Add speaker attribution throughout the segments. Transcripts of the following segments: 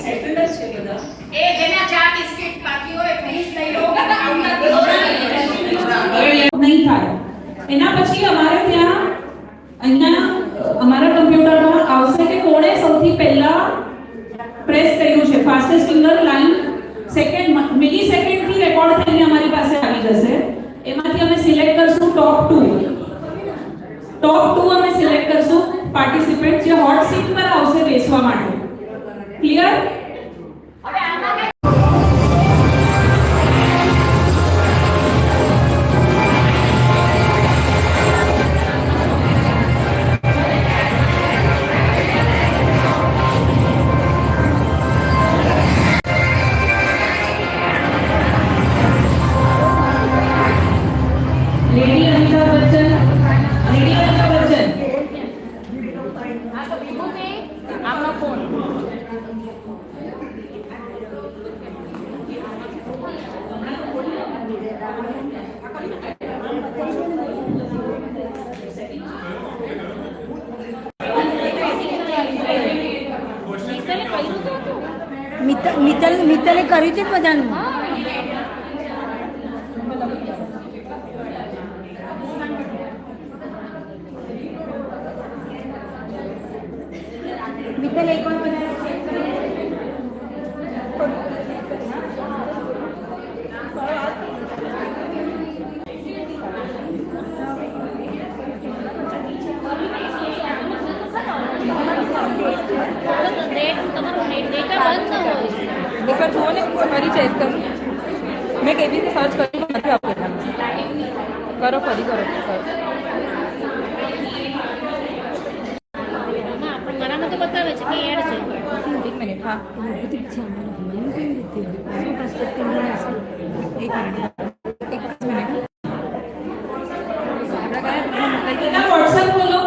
Speaker 1: Settled જ છે બધા.
Speaker 2: એ જેના ચા બિસ્કિટ બાકી હોય પ્લીઝ લઈ લો.
Speaker 1: નહીં થાય. એના પછી અમારે ત્યાં અહીંયા અમારા કમ્પ્યુટરમાં આવશે કે કોણે સૌથી પહેલા પ્રેસ કર્યું છે. ફાસ્ટેસ્ટ ફિંગર લાઈન સેકન્ડ મિલી સેકન્ડ થી રેકોર્ડ થઈને અમારી પાસે આવી જશે. એમાંથી અમે સિલેક્ટ કરશું ટોપ 2 અમે સિલેક્ટ કરશું પાર્ટિસિપન્ટ જે હોટ સીટ પર આવશે બેસવા માટે. ક્લિયર?
Speaker 2: હવે આમાં
Speaker 1: લેડી અમિતાભ બચ્ચન
Speaker 2: આ તો વિભૂતિ આમનો ફોન.
Speaker 3: મિત્તલે કર્યું છે બધાનું. મિત્તલ એક વાર બધા
Speaker 4: એક વાર જુઓ ને ફરી ચેક કરો. મેં કેવી રીતે સર્ચ કર્યું નથી આપેલા. કરો ફરી કરો.
Speaker 3: મારામાં તો બતાવે છે કે એડ છે.
Speaker 4: એક મિનિટ. હા એક મિનિટ.
Speaker 1: વોટ્સએપ બોલો.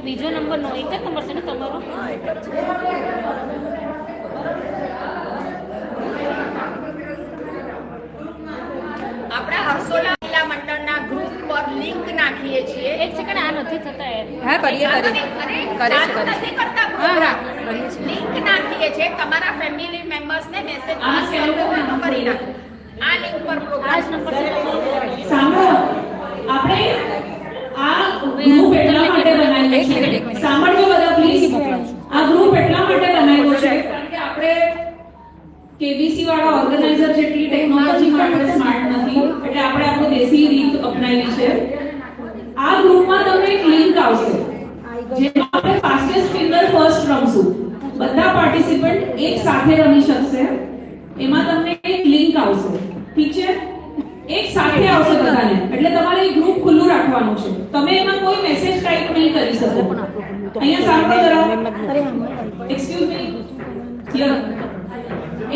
Speaker 3: બીજો નંબર નો એક જ નંબર છે ને તમારો?
Speaker 2: આપણા હર્ષોલા મહિલા મંડળના ગ્રુપ પર લિંક નાખીએ છીએ.
Speaker 3: એક સેકન્ડ, આ નથી થતા યાર.
Speaker 4: હા કરીએ
Speaker 2: નથી કરતા પ્રોગ્રામ. લિંક નાખીએ છીએ. તમારા ફેમિલી મેમ્બર્સને મેસેજ કરી નાખો. આ લિંક પર
Speaker 3: આ જ
Speaker 2: પ્રોગ્રામ.
Speaker 3: નંબર છે.
Speaker 1: સાંભળો, આપણે આ ગ્રુપ એટલા માટે બનાવ્યો છે. સાંભળજો બધા પ્લીઝ. આ ગ્રુપ એટલા માટે બનાવ્યો છે કારણ કે આપણે કેબીસી વાળા ઓર્ગેનાઇઝર જેટલી ટેકનોલોજીમાં આપણે સ્માર્ટ નથી, એટલે આપણે આપણો દેશી રીત અપનાવી છે. આ ગ્રુપમાં તમને એક લિંક આવશે જેમાં આપણે ફાસ્ટેસ્ટ ફિંગર ફર્સ્ટ રમશું. બધા પાર્ટિસિપન્ટ એક સાથે રમી શકશે. એમાં તમને એક લિંક આવશે. ઠીક છે? એક સાથે આવશે બધાને, એટલે તમારે એ ગ્રુપ ખુલ્લું રાખવાનું છે. તમે એમાં કોઈ મેસેજ ટાઈપ નહીં કરી શકો. અહીંયા સાંભળો જરા. Excuse me. હિયર.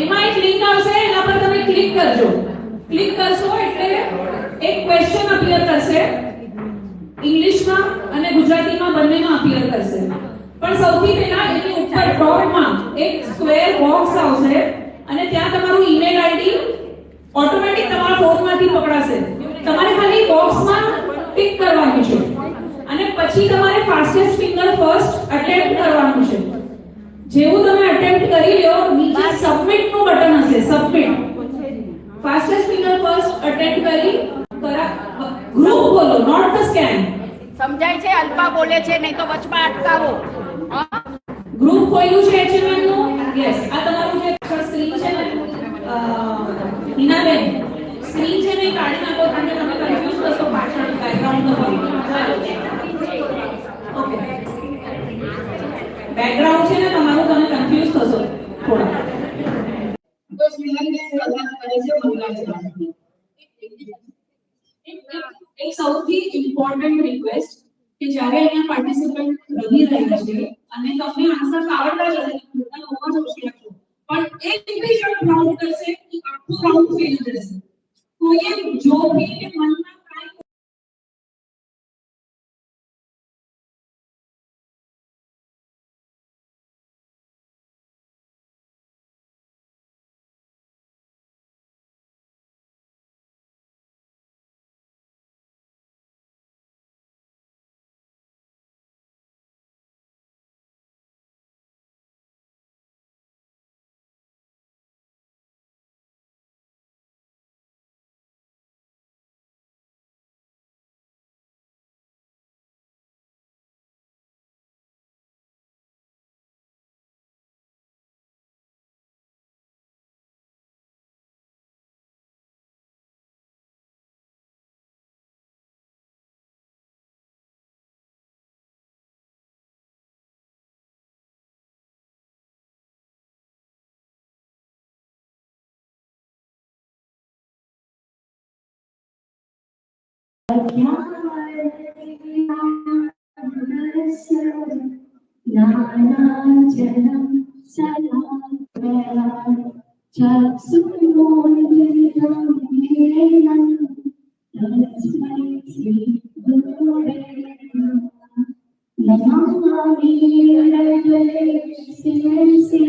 Speaker 1: એમાં એક લિંક આવશે, એના પર તમે ક્લિક કરજો. ક્લિક કરશો એટલે એક ક્વેશ્ચન અપીયર કરશે. ઇંગ્લિશમાં અને ગુજરાતીમાં બંનેમાં અપીયર કરશે. પણ સૌથી પહેલા એની ઉપર ટોપમાં એક સ્ક્વેર બોક્સ આવશે અને ત્યાં તમારું ઈમેલ આઈડી ઓટોમેટિક તમારા ફોનમાંથી પકડાશે. તમારે ખાલી બોક્સમાં ટિક કરવાનું છે અને પછી તમારે ફાસ્ટેસ્ટ ફિંગર ફર્સ્ટ અટેમ્પ્ટ કરવાનું છે. જેવું તમે અટેમ્પ્ટ કરી લો, નીચે સબમિટ નું બટન હશે. Submit. Fastest finger first attempt કરી ગ્રુપ બોલો, નોટ ધ સ્કેન.
Speaker 2: સમજાય છે? અલ્પા બોલે છે, નહીં તો વચમાં અટકાવો.
Speaker 1: ગ્રુપ ખોલ્યું છે એચએમએલ નું. યસ, આ તમારું જે સ્ક્રીન છે ને હિનાબેન, સ્ક્રીન છે ને કાઢી નાખો. તમે કન્ફ્યુઝ થશો પાછળ બેકગ્રાઉન્ડ તો હોય. ઓકે, બેકગ્રાઉન્ડ છે ને તમારું, તમે કન્ફ્યુઝ થશો થોડા. બસ મિલનને સલાહ કરે છે મંગળાજી. એક સૌથી ઇમ્પોર્ટન્ટ રિક્વેસ્ટ કે જ્યારે અહીંયા પાર્ટિસિપન્ટ રમી રહ્યા છે અને તમને આન્સર આવડતા જ હશે, બધા બહુ જ ઓછી લખો, પણ એક બી શબ્દ રાઉન્ડ કરશે કે આખું રાઉન્ડ ફેલ જશે. કોઈએ જો ભી મનમાં नानाजनं सलामया चक्षुर्मोदितं तस्मै श्री गुरवे नमः नमामि हृदये शिरसि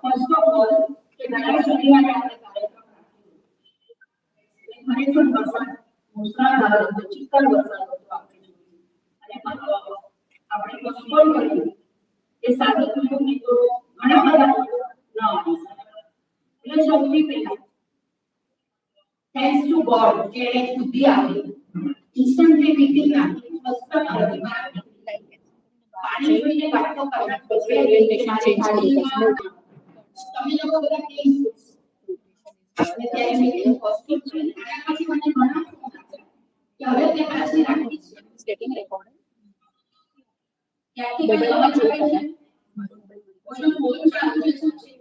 Speaker 2: First of all, કે ઘણા શનિવારે આપણે કાર્યક્રમ ખરેખર વરસાદ મુસળાધાર હતો, ચિત્તર વરસાદ હતો આપણે જોયું અને આપણે પોસ્ટપોન કર્યું કે સાદી કુટુંબની તો ઘણા બધા લોકો ન આવી શકે. એટલે સૌથી પહેલા થેન્ક્સ ટુ ગોડ કે એને બુદ્ધિ આપી, ઇન્સ્ટન્ટલી મીટિંગ આપી, ફર્સ્ટ પાણી જોઈને વાતો કરવા પછી રેલવે સ્ટેશન તમે લોકો બધા કેમ અને ત્યારે મીટિંગ પોસ્ટપોન કરી આના પછી મને ઘણા ફોન આવ્યા કે હવે તે પાછી રાખી છે સ્ટેટિંગ રેકોર્ડ ક્યાંથી કઈ અવાજ આવે છે કોઈનો ફોન ચાલુ છે શું છે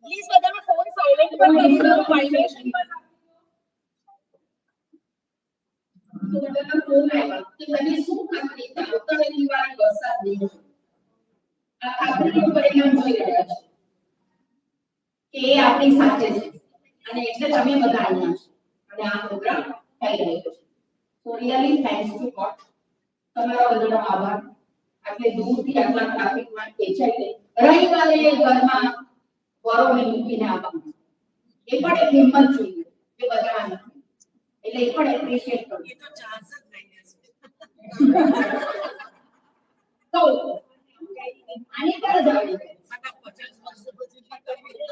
Speaker 2: પ્લીઝ બધાનો ફોન સાયલેન્ટ પર કરી દો વાઇબ્રેશન પર તો બધાનો ફોન આવ્યા કે તમે શું ખાતરી કરો તો દિવાળી વરસાદ નહીં આ ખાતરીનું પરિણામ જોઈ રહ્યા છો કે એ આપણી સાથે છે અને એટલે તમે બધા અહીંયા છો અને આ પ્રોગ્રામ થઈ રહ્યો છે. સો રિયલી થેન્ક્સ ટુ ગોડ. તમારો બધાનો આભાર. આટલે દૂરથી આટલા ટ્રાફિકમાં ખેંચાઈને રવિવારે ઘરમાં વરોને મૂકીને આવવાનું એ પણ એક હિંમત જોઈએ કે બધા એટલે એ પણ એપ્રિશિએટ કરું. એ તો ચાન્સ જ નહીં તો આની પર જાવી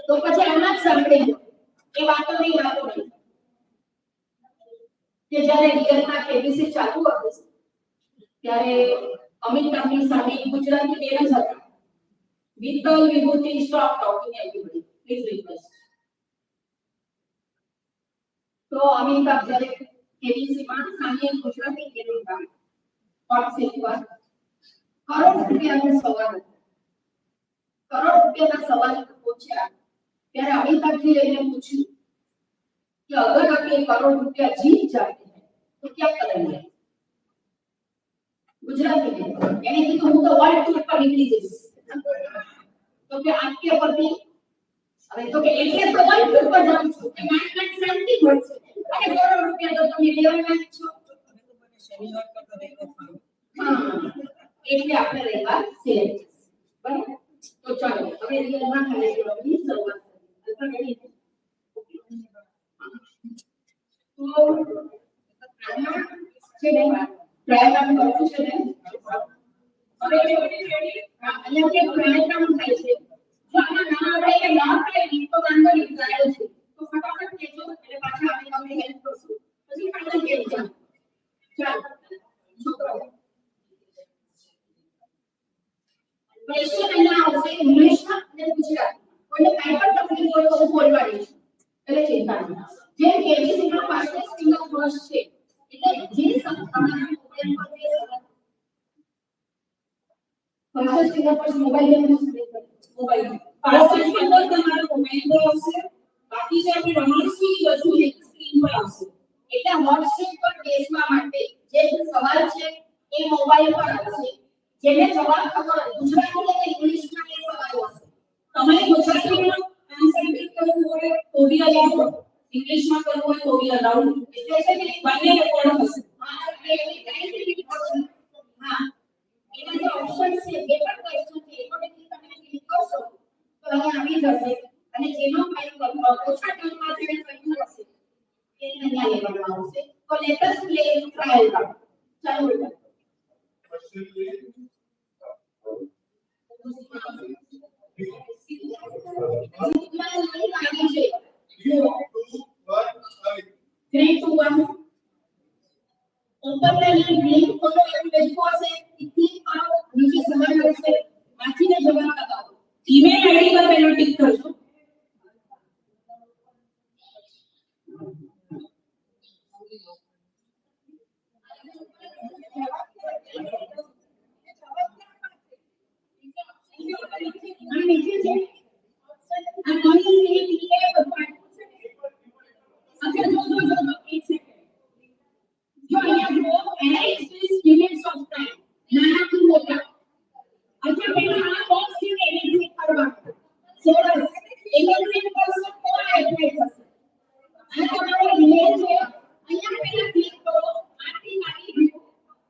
Speaker 2: તો પછી આમાં જ સાંભળી એ વાતો નહીં કે જ્યારે રિયલમાં કેબીસી ચાલુ હતું ત્યારે અમિતાભની સામે ગુજરાતી બેન જ હતા. Vitthal Vibhuti stop talking everybody please request. તો અમિતાભ જ્યારે કેબીસીમાં સામે ગુજરાતી બેન હતા હોટ સીટ પર કરોડ રૂપિયાનો સવાલ હતો. કરોડ રૂપિયાના સવાલ પૂછ્યા ત્યારે अमिताभजी ने पूछा कि अगर आप ये करोड़ रुपया जीत जाते हैं तो क्या करेंगे. गुजराती में यानी कि तुम तो वर्ल्ड टूर पर निकली जैसे तो कि आपके पति अरे तो कि એટલે તો વર્લ્ડ ટૂર પર જાઉં છું કે માઇન્ડ શાંતિ મળશે અને કરોડ રૂપિયા તો તમે લેવાના જ છો. શનિવાર પર તો નહીં હા એટલે આપણે રવિવાર સિલેક્ટ બરાબર. તો ચાલો હવે રિયલમાં કાર્યક્રમની શરૂઆત કરીએ. તો આમાં છે ને ટ્રાયલ આમ કરવું છે ને હવે અહીંયા જે કાર્યક્રમ થાય છે જો આમાં ના આવડે કે ના થાય તો વાંધો નહીં, ટ્રાયલ છે તો ફટાફટ કહેજો એટલે પાછા આપણે તમને હેલ્પ કરશું. પછી ફાઇનલ કેમ ચાલો છોકરાઓ ક્વેશ્ચન અહીંયા આવશે ઇંગ્લિશમાં અને ગુજરાતીમાં. કોઈને કાંઈ પણ તકલીફ હોય તો હું બોલવા દઈશ એટલે ચિંતા નહીં. જેમ કેબીસી માં ફાસ્ટેસ્ટ ફિંગર ફર્સ્ટ છે એટલે જે તમારા મોબાઈલ પર જે ફાસ્ટેસ્ટ ફિંગર ફર્સ્ટ મોબાઈલ માં મોબાઈલ
Speaker 1: ફાસ્ટેસ્ટ ફિંગર તમારા મોબાઈલ પર આવશે, બાકી જે આપણે રમણથી બધું એક સ્ક્રીન પર આવશે.
Speaker 2: એટલે વોટ્સએપ પર બેસવા માટે જે સવાલ છે એ મોબાઈલ પર આવશે. જેને જવાબ ખબર ગુજરાતી અને ઇંગ્લિશમાં એ સવાલ હશે.
Speaker 1: તમારે ગુજરાતીમાં આન્સર ટીક કરવું હોય તો બી અલાઉડ, ઇંગ્લિશમાં કરવું હોય તો બી અલાઉડ.
Speaker 2: એટલે છે કે
Speaker 1: બંને રેકોર્ડ થશે.
Speaker 2: હા એના જે ઓપ્શન છે જે પણ ક્વેશ્ચન છે એ પણ તમે ક્લિક કરશો તો અહીં આવી જશે અને જેનો ઓછા ટાઈમમાં જે કર્યું હશે એને અહીંયા લેવામાં આવશે. તો લેટ અસ પ્લે ટ્રાયલ રાઉન્ડ. ચાલો બેટા. Three, two, one. ऊपर में ये ग्रीन खोलो एक पेज को से क्लिक करो, नीचे सवाल આવશે વાંચીને જવાબ લગાવો.
Speaker 1: ईमेल आईडी પર પહેલો ટિક કરજો.
Speaker 2: આ નીચે છે આ કોની છે એ બધું અચ્છા જો એક સેકન્ડ જો અહીંયા જો એનાલિસિસ લિમિટ્સ ઓફ ટાઈમ નાનાથી મોટા. અચ્છા પહેલા આ બોક્સ છે ને એને ક્લિક કરવાનું. સરસ એને ક્લિક કરશો તો એપ્લાય થશે. આ તમારો ઈમેલ છે અહીંયા પહેલા ક્લિક કરો. આથી નાની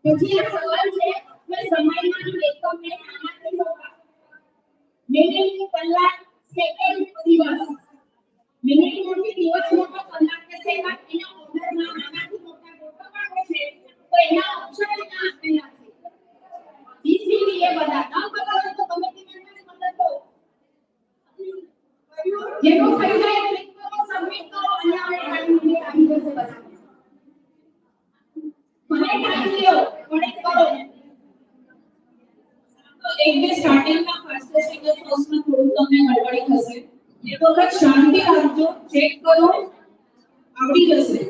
Speaker 2: પછી આ સવાલ છે કે સમયમાં એકમને નાનાથી મોટા મિનિટ કલાક સેકન્ડ દિવસ. મિનિટ મોટી દિવસ મોટો કલાક કે સેકન્ડ એના ઓર્ડરમાં નાનાથી મોટા મોટો કાઢો છે તો એના ઓપ્શન અહીંયા આપેલા છે. બીસીડી એ બધા ના ખબર હોય તો તમે કિંમતને મદદ દો. જેનું થઈ જાય ક્લિક કરો સબમિટ કરો અહીંયા આવી જશે બધા. મને ટાઈમ લ્યો મને કરો.
Speaker 1: તો એક બે સ્ટાર્ટિંગમાં ફાસ્ટેસ્ટ ફિંગર ફર્સ્ટમાં થોડું તમને ગડબડી થશે. એ વખત શાંતિ રાખજો, ચેક કરો, આવડી જશે.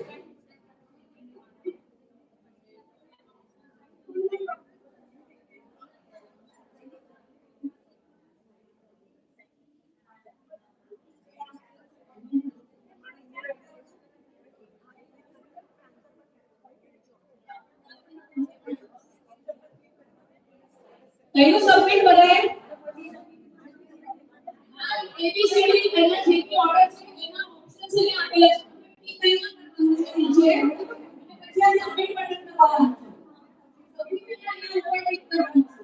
Speaker 1: કયું સબમિટ બધાએ? એબીસીડી પહેલા જે કે ઓર્ડર છે એના ઓપ્શન છે ને આપેલા છે. એ કઈમાં કરવાનું છે નીચે પછી આ સબમિટ બટન દબાવવાનું છે. સબમિટ એટલે ઉપર ક્લિક કરવાનું છે.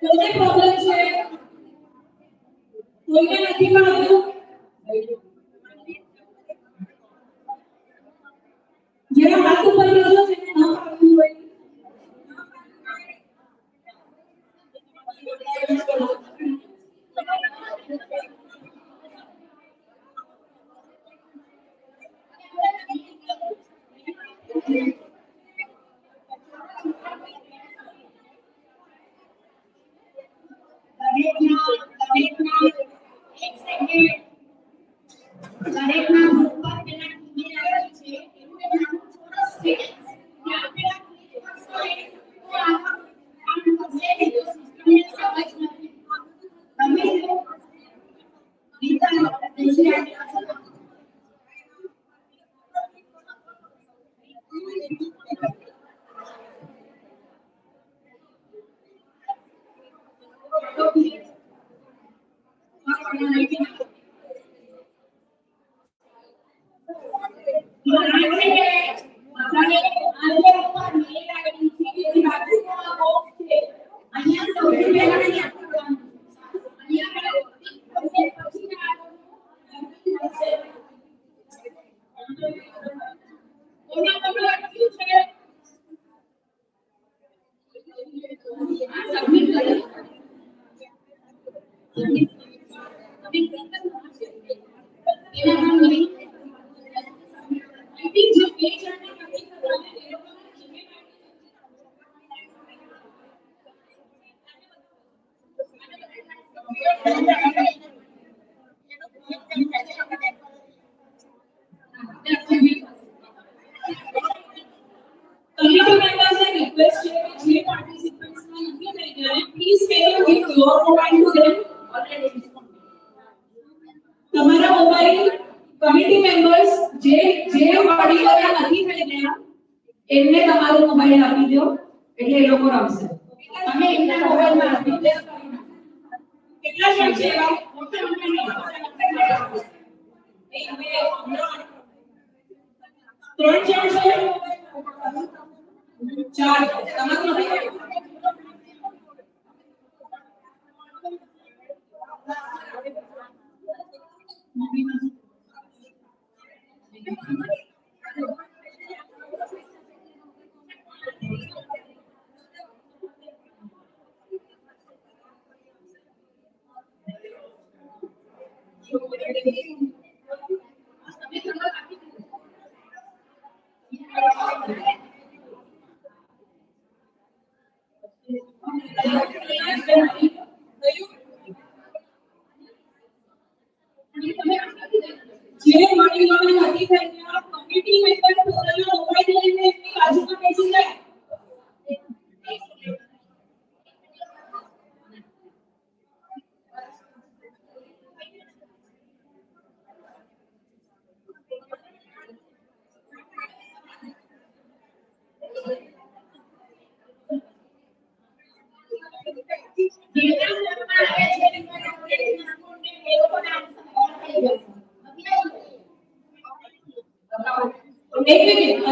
Speaker 1: કોઈને પ્રોબ્લેમ છે? કોઈને નથી ફાવતું? જેના હાથ ઉપર ગયો છે એને ન ફાવતું હોય
Speaker 2: દરેકના એક સેકન્ડ
Speaker 1: Committee members ने request किया कि जे participants ने नहीं भेजा है, please can you give your mobile to them? તમારા મોબાઈલ કમિટી મેમ્બર્સ જે ઓડિયોના નથી ભેજ્યા એમને તમારો મોબાઈલ આપી દો એટલે એ લોકો રમશે. અમે એમના મોબાઈલમાં આપી દે. કેટલા જણ છે એવા? એક બે ત્રણ જણ છે ચાર તમારું નથી જે વડીલોને નથી થઈ ગયા કમિટી મેમ્બર પોતાનો મોબાઈલ લઈને એમની બાજુમાં બેસી જાય. એક મિનિટ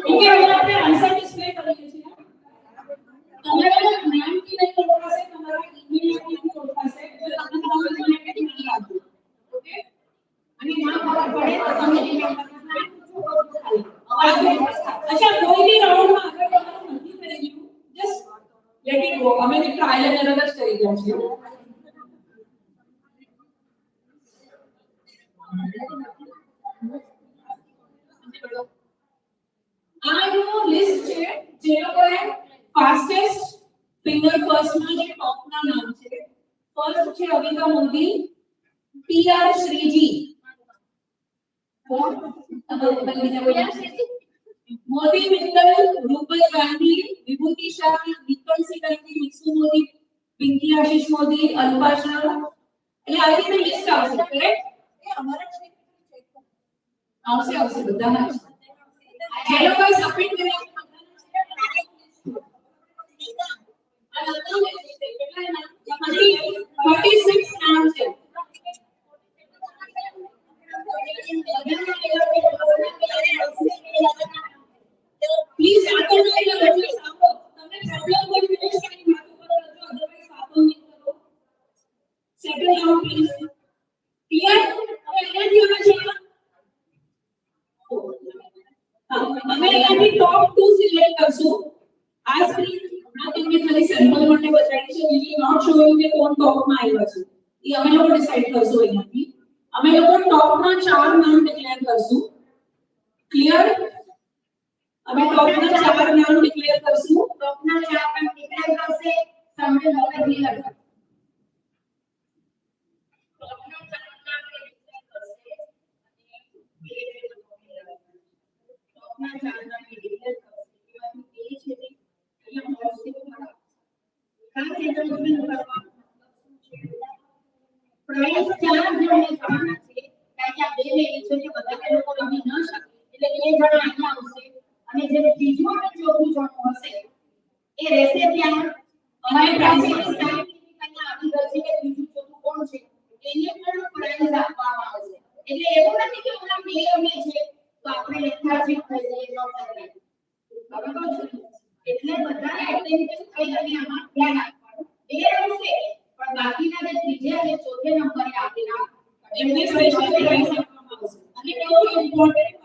Speaker 1: ઓકે હવે આપણે આન્સર ડિસ્પ્લે કરીએ છીએ. તમારા નામથી નહીં ઓળખાશે, તમારા ઈમેલ આઈડીથી ઓળખાશે એટલે તમને તમારું કનેક્ટ નહીં રાખવું. ઓકે અને નામ ખબર પડે તો તમે અચ્છા કોઈ બી રાઉન્ડમાં આગળ તમારું નથી થઈ ગયું જસ્ટ લેટ ઇટ ગો. અમે બી ટ્રાયલ એન્ડ એરર જ કરી રહ્યા છીએ. આ નો લિસ્ટ છે જે લોકોએ ફાસ્ટેસ્ટ ફિંગર ફર્સ્ટમાં જે ટોપના નામ છે. ફર્સ્ટ છે અવિકા મોદી, પીઆર શ્રીજી, મોદી મિત્તલ, રૂપલ ગાંધી, વિભૂતિ શાહ, નિકલ સિકંદરી, મિક્સુ મોદી, પિંકી આશીષ મોદી, અલ્પા શાહ. એટલે આ રીતે લિસ્ટ આવશે. કરેક્ટ? આવશે બધાના જે લોકો સબમિટ કર્યા 36 નામ છે. પ્લીઝ આગળ લઈ લો એટલે સાંભળો. તમને પ્રોબ્લેમ હોય તો ફિનિશ કરી વાત ઉપર કરજો, અધરવાઇઝ વાતો નહીં કરો. Settle down please. ક્લિયર? હવે અહીંયાથી અમે છે અમે અહીંયાથી ટોપ 2 સિલેક્ટ કરશું. આ સ્ક્રીન આ તમને ખાલી સેમ્પલ માટે બતાવી છે. We will not show you કે કોણ ટોપમાં આવ્યા છે. એ અમે લોકો ડિસાઈડ કરશું અહીંયાથી. અમે લોકો ટોપના 4 નામ ડિક્લેર કરશું. ક્લિયર? અમે ટોપના 4 નામ ડિક્લેર કરશું. ટોપના 4 નામ ડિક્લેર કરશે સામે લોકો ક્લિયર. ટોપના 4 નામ ડિક્લેર કરશે ટોપના 4 નામ ડિક્લેર કરશે. એમાંથી એ છે અહીંયા પોઝિટિવ ખરા ખાસ એડજસ્ટમેન્ટ કરવા પ્રાઇસ 4 જણને થવાના છે. કારણ કે આ બે લેડી છે કે બધા લોકો રમી ન શકે એટલે 2 જણ અહીંયા આવશે
Speaker 2: અને જે ત્રીજું અને ચોથું જણું હશે એ રહેશે ત્યાં. અમારી પાસે અહીંયા આવી ગઈ છે કે ત્રીજું ચોથું કોણ છે એને પણ પ્રાઇઝ આપવામાં આવશે. એટલે એવું નથી કે ઓલા બે અમે છે તો આપણે લેથાર્જિક થઈ જઈએ ન થાય. બરાબર છે? એટલે બધાને એટેન્શન થઈ અને આમાં ધ્યાન આપવાનું. એ રહેશે પણ બાકીના જે ત્રીજા અને ચોથે નંબરે આપેલા
Speaker 1: એમને સ્પેશિયલ પ્રાઇઝ આપવામાં આવશે. અને કેવું ઇમ્પોર્ટન્ટ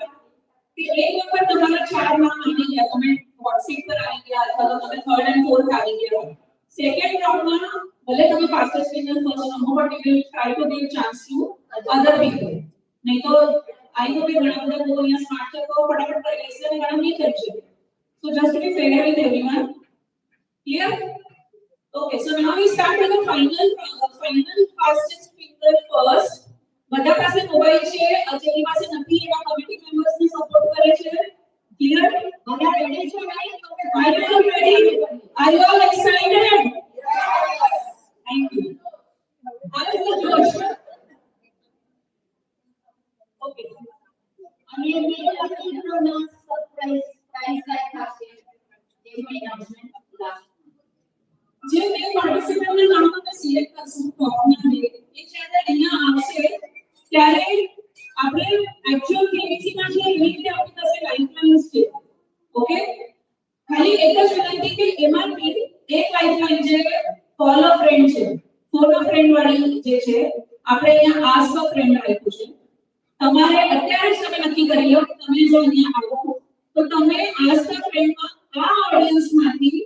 Speaker 1: કે એક વખત તમારા 4 નામ આવી ગયા, તમે WhatsApp પર આવી ગયા અથવા તો તમે 3rd and 4th આવી ગયા, સેકન્ડ રાઉન્ડમાં ભલે તમે fastest winner first number but you will try to give chance to other people. નહીં તો આઈ નો બી ઘણા બધા લોકો અહીંયા સ્માર્ટ છે તો ફટાફટ કરી લેશે અને ઘણા નહીં કરી શકે. So just to be fair with everyone, clear? Okay, so now we start with the final fastest finger first. બધા પાસે મોબાઈલ છે, જેની પાસે નથી એના કમિટી મેમ્બર્સ ને સપોર્ટ કરે છે. ક્લિયર?
Speaker 2: બધા રેડી છો નહીં?
Speaker 1: Are you all ready? Are you all excited? Thank you. How is the Josh? Okay.
Speaker 2: અને બે લખીનો સરપ્રાઈઝ પ્રાઇઝ રાખ્યા છે જેનું એનાઉન્સમેન્ટ લાસ્ટ.
Speaker 1: જે બે પાર્ટિસિપન્ટના નામ તમે સિલેક્ટ કરશો ટોપના બે, એ જ્યારે અહીંયા આવશે ત્યારે આપણે એક્ચ્યુઅલ કેબીસી માં છે એવી રીતે આપણી પાસે લાઇફલાઇન્સ છે. ઓકે, ખાલી એક જ વિનંતી કે એમાંથી એક લાઇફલાઇન જે કોલ અ ફ્રેન્ડ છે, ફોન અ ફ્રેન્ડ વાળી જે છે, આપણે અહીંયા આસ્ક અ ફ્રેન્ડ રાખ્યું છે. તમારે અત્યારે જ તમે નક્કી કરી લો કે તમે જો અહીંયા આવો તો તમે આસ્ક અ ફ્રેન્ડમાં આ ઓડિયન્સમાંથી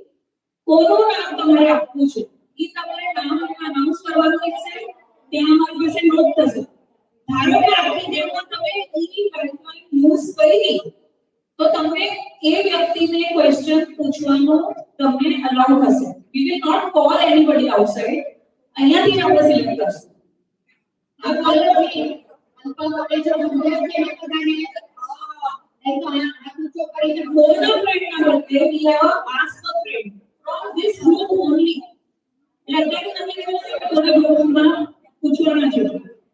Speaker 1: કોનું નામ તમારે આપવું છે એ તમારે નામ અનાઉન્સ કરવાનું રહેશે. ત્યાં અમારી પાસે નોટ થશે. ધારો કે આખી ડેમાં તમે ઈ લાઇફલાઇન યુઝ કરી તો તમને એ વ્યક્તિને ક્વેશ્ચન પૂછવાનો તમને અલાઉડ થશે. We will not call anybody outside. અહીંયાથી જ આપણે સિલેક્ટ કરશું.
Speaker 2: આ કોલેજ અંકલ કોલેજ મુજબ કે બધાને નહીં તો આ પૂછો કરીને
Speaker 1: ફોન અ ફ્રેન્ડ ના બદલે we have ask a friend from this group only. એટલે તમે કેવું છે કે તમે ગ્રુપમાં પૂછવાના છો,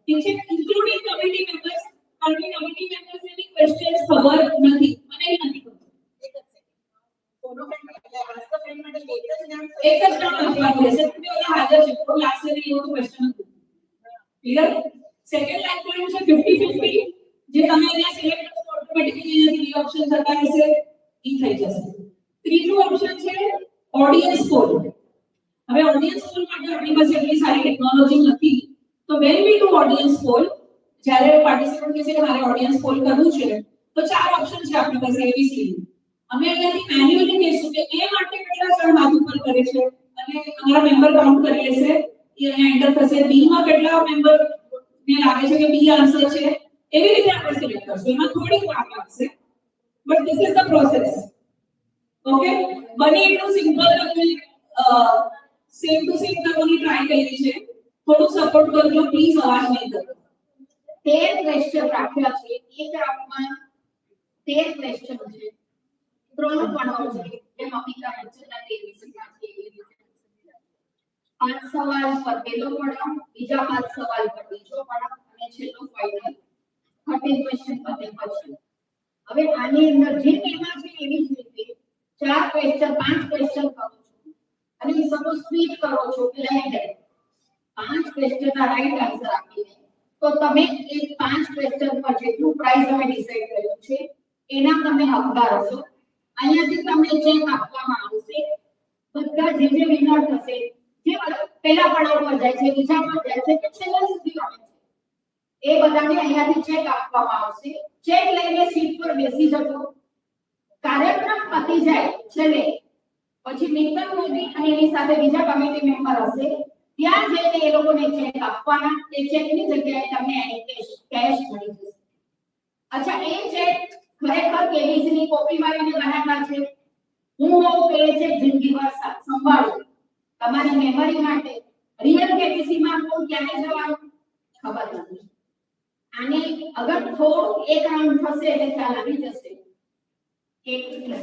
Speaker 1: ઠીક છે, ઇન્ક્લુડિંગ કમિટી મેમ્બર્સ. કારણ કે કમિટી મેમ્બર્સ ને ક્વેશ્ચન્સ ખબર નથી, મને નથી ખબર.
Speaker 2: ફોનો ફ્રેન્ડ એટલે આસ્ક ફ્રેન્ડ માટે એક જ નામ
Speaker 1: એક જ નામ આપવાનું રહેશે. તમે ઓલા હાજર છે તો લાગશે નહીં એવું તો ક્વેશ્ચન નથી. ક્લિયર? સેકન્ડ લાઇફલાઇન છે 50-50, જે તમે અહીંયા સિલેક્ટ કરશો ઓટોમેટિકલી અહીંયાથી બે ઓપ્શન જતા રહેશે, ઈ થઈ જશે. ત્રીજું ઓપ્શન છે ઓડિયન્સ પોલ. હવે ઓડિયન્સ પોલ માટે આપણી પાસે એટલી સારી ટેકનોલોજી નથી, તો when we do audience poll, જ્યારે પાર્ટિસિપન્ટ કહે છે કે મારે ઓડિયન્સ પોલ કરવું છે તો 4 ઓપ્શન છે આપણી પાસે એબીસીડી. અમે અહીંયાથી મેન્યુઅલી કહીશું કે એ માટે કેટલા જણ હાથ ઉપર કરે છે અને અમારા મેમ્બર કાઉન્ટ કરી લેશે, એ અહીંયા એન્ટર થશે. બી માં કેટલા મેમ્બર ને લાગે છે કે બી આન્સર છે, એવી રીતે આપણે સિલેક્ટ કરશું. એમાં થોડીક વાર લાગશે but this is the process. Okay, બને એટલું સિમ્પલ અને સેમ ટુ સેમ કરવાની ટ્રાય કરી છે. થોડું સપોર્ટ કરજો પ્લીઝ, અવાજ નહીં કરજો.
Speaker 2: 13 ક્વેશ્ચન રાખ્યા છે. એક રાઉન્ડમાં 13 ક્વેશ્ચન છે. 3 પડો છે. જેમ અમિતા વચ્ચેના કેબીસીમાં છે એવી રીતે 5 સવાલ પર પહેલો પડો, બીજા 5 સવાલ પર બીજો પડો અને છેલ્લો ફાઇનલ 30 ક્વેશ્ચન પતે પછી. હવે આની અંદર જે એમાં છે એવી જ રીતે 4 ક્વેશ્ચન 5 ક્વેશ્ચન કરો છો અને સપોઝ સ્પીડ કરો છો કે રેન્ડમ 5 ક્વેશ્ચનના રાઈટ આન્સર આપીને તો તમે એ 5 ક્વેશ્ચન પર જેટલું પ્રાઇઝ અમે ડિસાઈડ કર્યું છે એના તમે હકદાર હશો. અહીંયાથી તમને ચેક આપવામાં આવશે. બધા જે વિનર થશે, જે પહેલા પડાવ પર જાય છે, બીજા પર જાય છે કે છેલ્લા સુધી આવે છે, એ બધાને અહીંયાથી ચેક આપવામાં આવશે. ચેક લઈને સીટ પર બેસી જજો. કાર્યક્રમ પતી જાય છેલ્લે પછી મિત્તલ મોદી અને એની સાથે બીજા કમિટી મેમ્બર હશે, ત્યાં જઈને એ લોકોને ચેક આપવાના. એ ચેકની જગ્યાએ તમને કેશ મળી જશે. અચ્છા, એ ચેક ખરેખર કેબીસી ની કોપી મારીને બનાવવા છે. હું હોઉં કે એ ચેક જિંદગીભર સંભાળું તમારી મેમરી માટે. રિયલ કેબીસી માં કોણ ક્યારે જવાનું ખબર નથી. આને અગર થોડું એક રાઉન્ડ થશે એટલે ખ્યાલ આવી જશે કે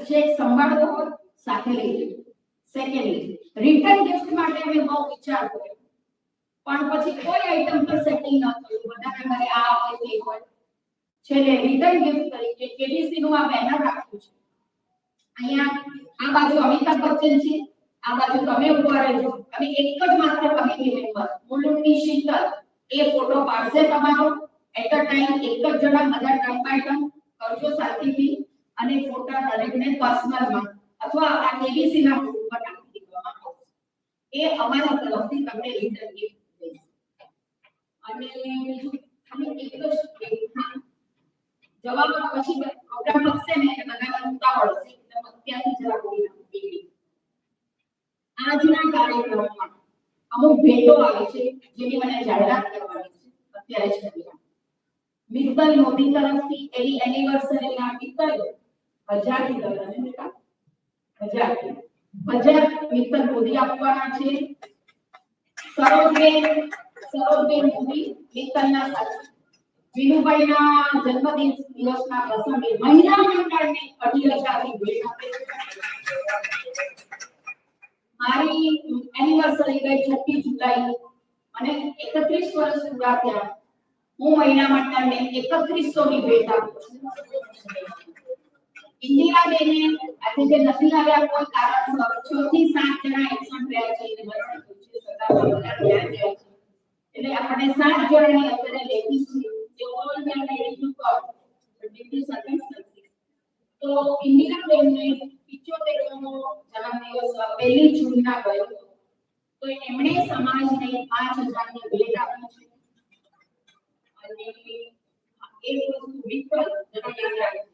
Speaker 2: ચેક સંભાળવો હોય સાથે લઈ જજો. સેકન્ડલી, રિટર્ન ગિફ્ટ માટે અમે બહુ વિચાર કર્યો પણ પછી કોઈ આઈટમ પર સેટિંગ ન થયું. બધાના ઘરે આ હોય તે હોય. છેલ્લે રિટર્ન ગિફ્ટ તરીકે કેબીસી નું આ બેનર રાખ્યું છે. અહીંયા આ બાજુ અમિતાભ બચ્ચન છે, આ બાજુ તમે ઉભા રહેજો અને એક જ માત્ર કમિટી મેમ્બર મુલુંડની શીતલ એ ફોટો પાડશે તમારો એટ અ ટાઈમ. એક જ જણા બધા ટર્મ બાય ટર્મ કરજો શાંતિથી અને ફોટા દરેકને પર્સનલમાં અથવા આ કેબીસી ના ગ્રુપ પર નાખી દેવામાં આવશે. એ અમારા તરફથી તમને રિટર્ન ગિફ્ટ દઈશું. અને બીજું અમે એક જ જવાબ પછી પ્રોગ્રામ લખશે ને એટલે બધાને ઉતાવળ હશે એટલે અત્યારથી જરા બોલી નાખો. આજના કાર્યક્રમમાં અમુક ભેટો આવે છે જેની મને જાહેરાત કરવાની છે અત્યારે જ કરી. મિત્તલ મોદી તરફથી એની એનિવર્સરીના મિત્તલ 1000 અને બેટા 1000 મિત્તલ મોદી આપવાના છે. સરોજબેન મોદી મિત્તલના સાથે વિનુભાઈના જન્મદિવસના પ્રસંગે મહિલા મંડળને 2,500 ની ભેટ આપે છે. મારી એનિવર્સરી ગઈ 26 જુલાઈ અને 31 વર્ષ પૂરા થયા. હું મહિલા મંડળને 3100 ની ભેટ આપું છું. ઇન્દિરાબેને આજે જે નથી આવ્યા કોઈ કારણસર 6 થી 7 જણા એબસન્ટ રહ્યા છે એટલે આપણે 7 જણાની અત્યારે લેખી છે. All the ready to come due to circumstances. તો ઇન્દિરાબેનને 75મો જન્મદિવસ 1 જૂનના ગયો તો એમણે સમાજને 5000 ની ભેટ આપી છે. અને એક વસ્તુ વિકલ જરા યાદ રાખજો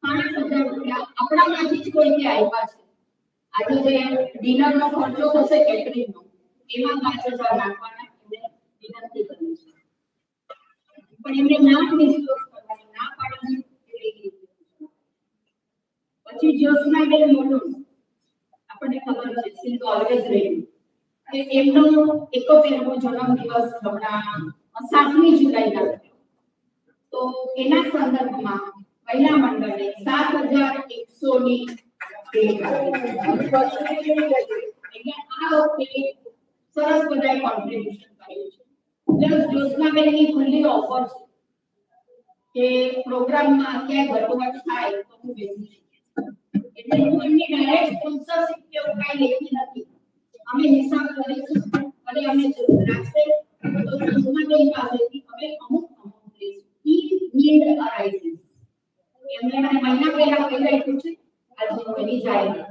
Speaker 2: 5000 રૂપિયા આપણામાંથી જ કોઈને આપ્યા છે. આજે જે ડિનરનો ખર્ચો થશે કેટરિંગનો એમાં 5000 નાખવાના વિનંતી કરી છે. પણ એમને ના ડિસ્ક્લોઝ કરવાની ના પાડવાની પછી જ્યોત્સનાબેન મોટું આપણને ખબર છે સી તો ઓલવેઝ રેડી કે એમનો 71મો જન્મદિવસ હમણાં 7મી જુલાઈના તો એના સંદર્ભમાં મહિલા મંડળે 7100 ની ભેટ આપી છે. એટલે આ વખતે સરસ બધાએ કોન્ટ્રીબ્યુશન કર્યું છે. પ્લસ જ્યોત્સનાબેનની ખુલ્લી ઓફર છે કે પ્રોગ્રામમાં ક્યાંય ઘટોવટ થાય તો હું બેસી શકીશ. એટલે હું એમની ડાયરેક્ટ સ્પોન્સરશિપ કે એવું કાંઈ લેતી નથી. અમે હિસાબ કરીશું અને અમે જરૂર રાખશે તો જ્યોત્સનાબેન પાસેથી અમે અમુક લઈશું. ઈફ નીડ અરાઇઝિસ એમને મને મહિના પહેલા કહી રાખ્યું છે. આજે હું એની જાહેરાત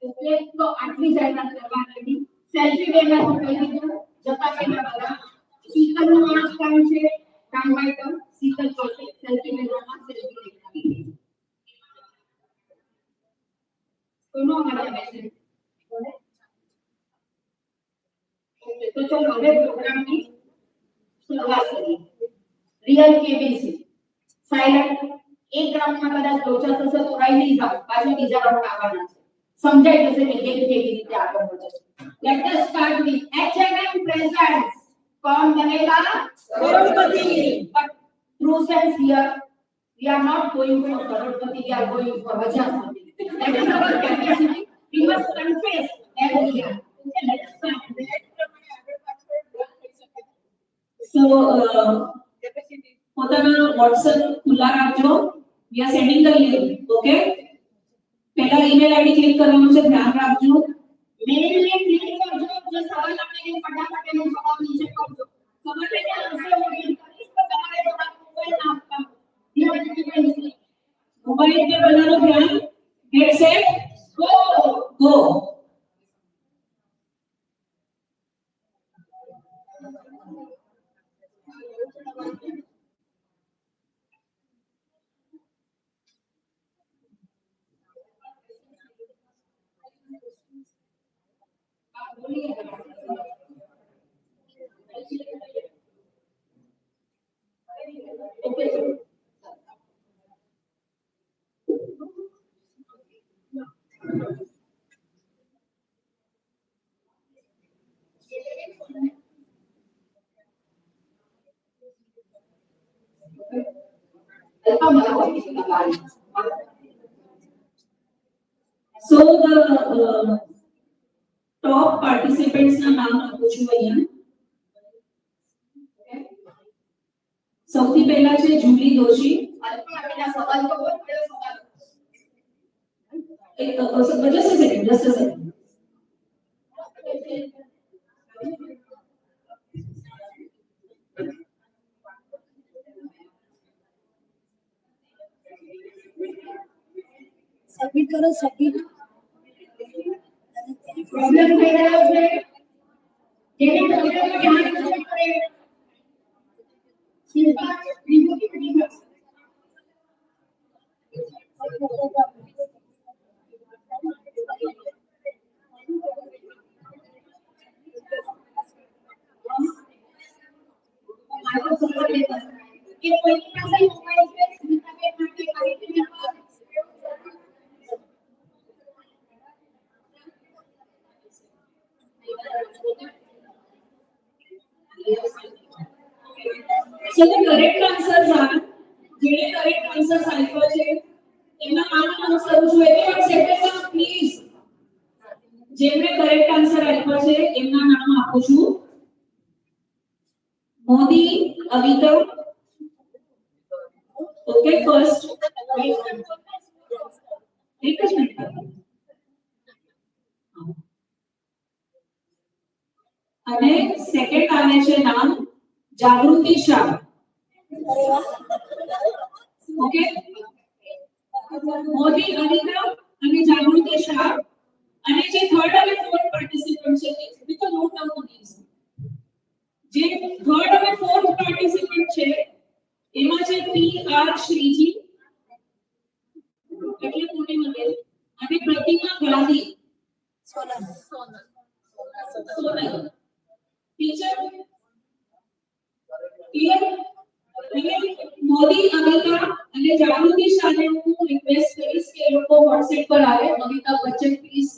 Speaker 2: એટલે તો આટલી જાહેરાત કરવાની સેલ્ફી બેના તો કહી દીધું જતા પહેલા બધા શીતલનું આ કામ છે કામ બાય કામ શીતલ જોશે સેલ્ફી બેના સેલ્ફી દેખાડી કોનો અમારા મેસેજ તો ચલો હવે પ્રોગ્રામની શરૂઆત કરીએ. રિયલ કેબીસી સાયલેન્ટ એક રાઉન્ડમાં કદાચ લોચા થશે તો રાઈ નહીં જાવ પાછળ બીજા રાઉન્ડ આવવાના છે. સમજાઈ જશે કે કેવી રીતે આગળ વધશે. Let us start with H&M presents कौन बनेगा करोड़पति. But true sense here we are not going for Crorepati, we are going for हजारपति. That is our capacity. We must confess that we are. Okay, let us start.
Speaker 1: So પોતાના WhatsApp ખુલ્લા રાખજો. We are sending the link. Okay. પહેલા email ID click કરવાનું છે ધ્યાન રાખજો.
Speaker 2: Mail में click करજો जो सवाल આપણે ફટાફટ એનો જવાબ નીચે કરજો. ખબર છે કે આન્સર હું રીડ કરીશ તો તમારે થોડા મોબાઈલ ના આપવા ધ્યાન રાખજો.
Speaker 1: મોબાઈલ पे બધાનું ધ્યાન. Get set go. So the top participants ના નામ આપું છું અહીંયા. સૌથી પહેલા છે જુલી દોશી.
Speaker 2: અલ્પા આપેલા સવાલ તો બહુ પડ્યો સવાલ
Speaker 1: just a second.
Speaker 5: सबमिट करो सबमिट
Speaker 2: પ્રોબ્લેમ થઈ રહ્યો છે જેને પ્રોબ્લેમ ધ્યાન રાખવું પડે શિલ્પા રિમોટ કરી દો કે કોઈ પાસે મોબાઈલ છે સ્મિતા બેન માટે કરી
Speaker 1: So the correct answers are, જેને correct answers આપ્યા છે એમના નામ announce કરું છું એટલે એક સેકન્ડ પ્લીઝ. જેમને correct answer આપ્યા છે એમના નામ આપું છું. મોદી અવિતા. ઓકે ફર્સ્ટ એક જ મિનિટ. અને સેકન્ડ આવે છે નામ જાગૃતિ શાહ. ઓકે મોદી અનિતા અને જાગૃતિ શાહ. અને જે થર્ડ અને ફોર્થ પાર્ટિસિપન્ટ છે એ તો નોટ ડાઉન કરી છે. જે થર્ડ અને ફોર્થ પાર્ટિસિપન્ટ છે એમાં છે પી આર શ્રીજી એટલે પુણે મંદિર અને પ્રતિમા ગાંધી સોનલ ટીચર ક્લિયર. મોદી અમિતા અને જાગૃતિ શાહને હું રિક્વેસ્ટ કરીશ કે એ લોકો WhatsApp પર આવે. અમિતા બચ્ચન પ્લીઝ.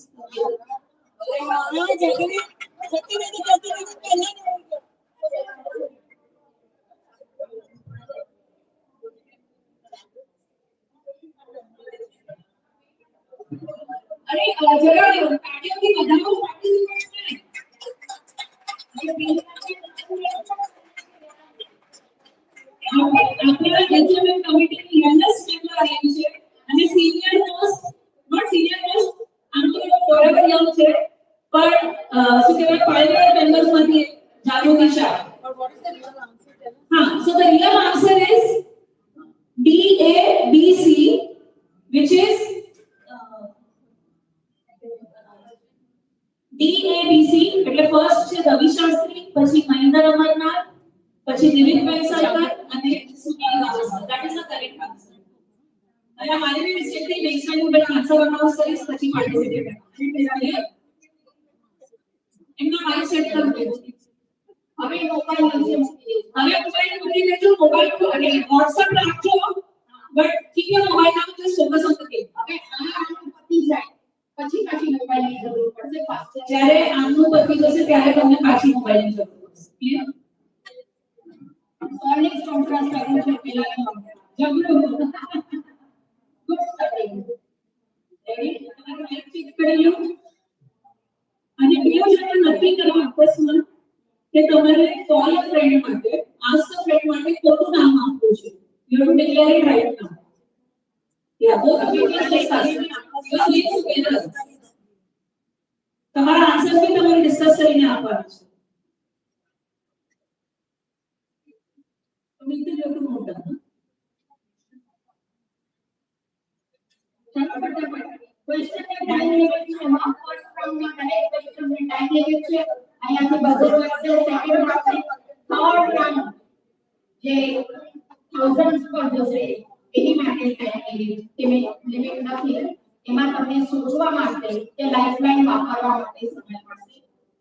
Speaker 1: અરે જરા તાળીઓથી વધાવો પાર્ટિસિપન્ટ્સને. આપણા એન્જોયમેન્ટ કમિટીની યંગેસ્ટ મેમ્બર આવી છે અને senior most not senior most આમ તો ફોરએવર યંગ છે પણ શું કહેવાય પાયલોટ મેમ્બર્સ માંથી જાગૃતિ શાહ. હા so the real answer is DABC which is DABC એટલે ફર્સ્ટ છે રવિ શાસ્ત્રી, પછી મહેન્દ્ર અમરનાથ, પછી દિલીપ વેંકસરકર અને Sunil Gavaskar. That is the correct answer. અને મારી બી મિસ્ટેક થઈ નેક્સ્ટ ટાઈમ હું પહેલા આન્સર અનાઉન્સ કરીશ પછી પાર્ટિસિપેટ એમનો માઇન્ડ સેટ કરવું.
Speaker 2: હવે મોબાઈલ નીચે મૂકી દે
Speaker 1: હવે મોબાઈલ મૂકી દેજો. મોબાઈલ અને WhatsApp રાખજો but keep your mobile now, just focus on the game.
Speaker 2: હવે આ આનું પતી જાય પછી પાછી મોબાઈલની જરૂર પડશે ફાસ્ટ
Speaker 1: જ્યારે આમનું પતી જશે ત્યારે તમને પાછી મોબાઈલની જરૂર પડશે. ક્લિયર.
Speaker 2: સોલિડ કોન્ટ્રાસ્ટ કરવું છે પેલા જબરું ગુડ સ્ટાર્ટિંગ
Speaker 1: રેડી. તમારે માઇક ચેક કરી લો. અને બીજો જણ નક્કી કરો આપસમાં કે તમારે કોલ અ ફ્રેન્ડ માટે આસ્ક અ ફ્રેન્ડ માટે કોનું નામ આપવું છે. You have to declare it right now. યા both of you can discuss. You leave together. તમારા આન્સર બી તમારે ડિસ્કસ કરીને આપવાના છે. તો meet the to note down.
Speaker 2: ચાલો ફટાફટ ક્વેશ્ચન ને ટાઈમ લિમિટ છે ફર્સ્ટ રાઉન્ડ માં દરેક ક્વેશ્ચન ને ટાઈમ લિમિટ છે. અહીંયાથી બઝર વાગશે. સેકન્ડ વાગશે. થર્ડ રાઉન્ડ જે થાઉઝન્ડ્સ પર જશે એની માટે ટાઈમ લિમિટ નથી. એમાં તમને સોચવા માટે કે લાઇફલાઇન વાપરવા માટે સમય મળશે.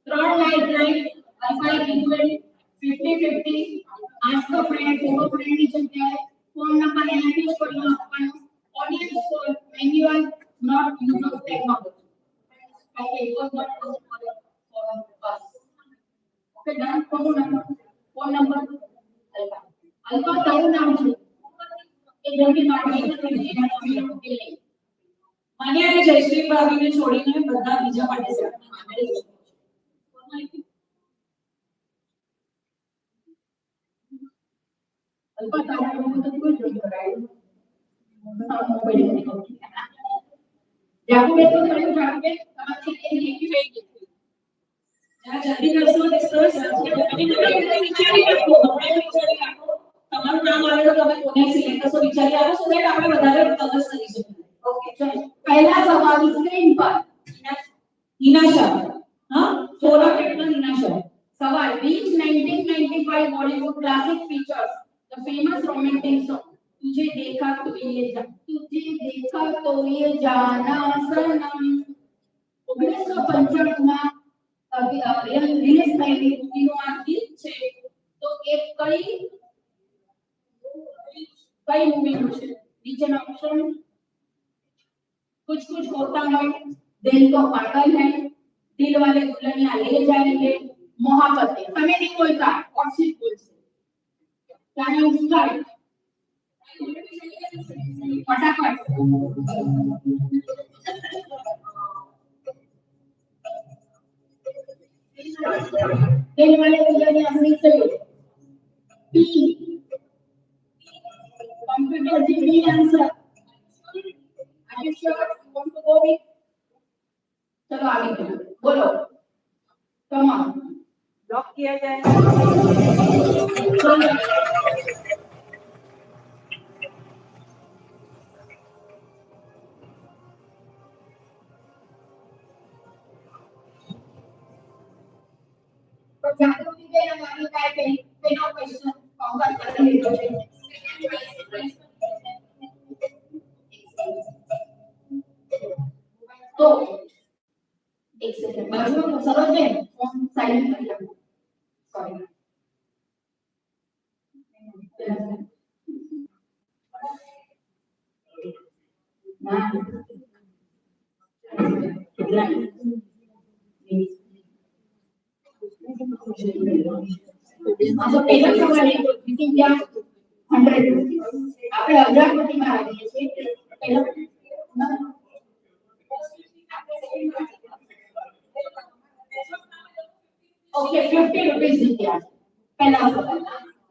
Speaker 2: 3 lifeline alpha equivalent 50-50 ask a friend photo ફ્રેન્ડની જગ્યાએ ફોન નંબર અહીંયાથી જ કોઈનો આપવાનો. Audience for when you are not use of technology. Okay, it was not possible for us. Okay, done. Phone number. Alpha tahu naam છે. એ જલ્દી મારી એના નામ મૂકી લે.
Speaker 1: મને અને જયશ્રી ભાભીને છોડીને બધા બીજા પાર્ટિસિપન્ટ
Speaker 2: અલ્પા તારા રૂમ તો કોઈ જોઈ કરાય. મોબાઈલ જાગુબેન તો થયું, જાગુબેન તમારી થઈ ગઈ.
Speaker 1: જરા જલ્દી કરશો ડિસ્કસ વિચારી રાખો. તમારું નામ આવે તો તમે કોને સિલેક્ટ કરશો વિચારી રાખો, સો દેટ આપણે વધારે ફોકસ કરી શકીએ.
Speaker 2: ઓકે ચલો, પહેલા સવાલ સ્ક્રીન પર.
Speaker 1: હિનાશા, હા, ફોરા પેટર્ન હિનાશા.
Speaker 2: સવાલ, which 1995 Bollywood classic features the famous romantic song तुझे देखा तो ये जाना सनम. 1995 માં રિલીઝ થયેલી મૂવીનું આ ગીત છે. તો એ કઈ મૂવીનું છે? નીચેના ઓપ્શન: कुछ कुछ होता है, दिल तो पागल है, दिल वाले दुल्हनिया ले जाएंगे, मोहब्बत है. તમે ની કોઈ કા और सिर्फ बोल से टाइम स्टार्ट. फटाफट. दिल वाले दुल्हनिया से पी computer ji B answer. Are you sure you want to go with? चलो आगे चलो, बोलो. Come on.
Speaker 4: लॉक किया जाए.
Speaker 2: तो जागृति बेन हमारी काय पेनो क्वेश्चन काउंटर कर रही है. तो एक सेकंड बाजू में सरोज बेन फोन साइलेंट कर लो. सॉरी. ना कितना अब पहला सवाल है कितनी क्या 100 આપણે 1000 કોટીમાં આવીએ છીએ. પહેલા ओके 50 रुपीस दिया पहला सवाल.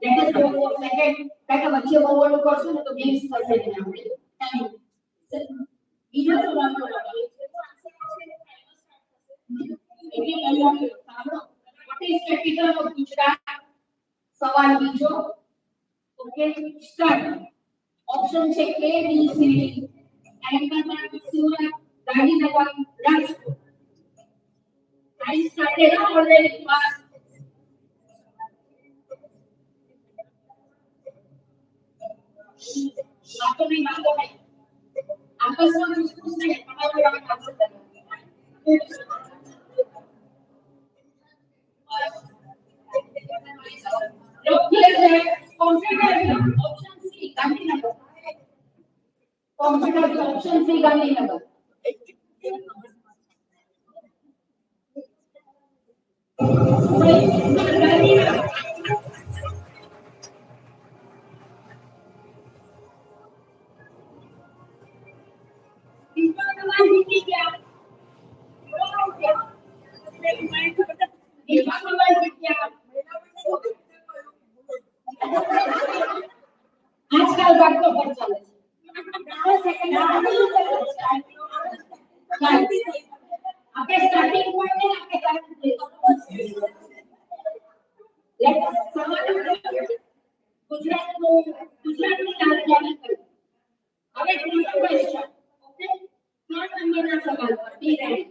Speaker 2: Let us go for second. કાકા વચ્ચે બોલો કરશો ને તો ગેમ્સ થશે ને આપણે. બીજો સવાલ બોલો. એટલે પહેલા સાંભળો. What is capital of Gujarat? સવાલ બીજો. Okay start. ઓપ્શન છે A B C D. Ahmedabad, Surat, Gandhinagar, Rajkot. I started already fast. आपको नहीं मालूम है. आपस में कुछ नहीं हमारे बात आपसे करना. लोग क्लियर है. Computer option C Gandhinagar. Computer option C Gandhinagar. आजकल बात तो बहुत चल रही है. आपके स्टार्टिंग पॉइंट है आपके करंट गुजरात में राजधानी करी. હવે ત્રીજો ક્વેશ્ચન. ઓકે 3 નંબરના સવાલ પર બી રેડી.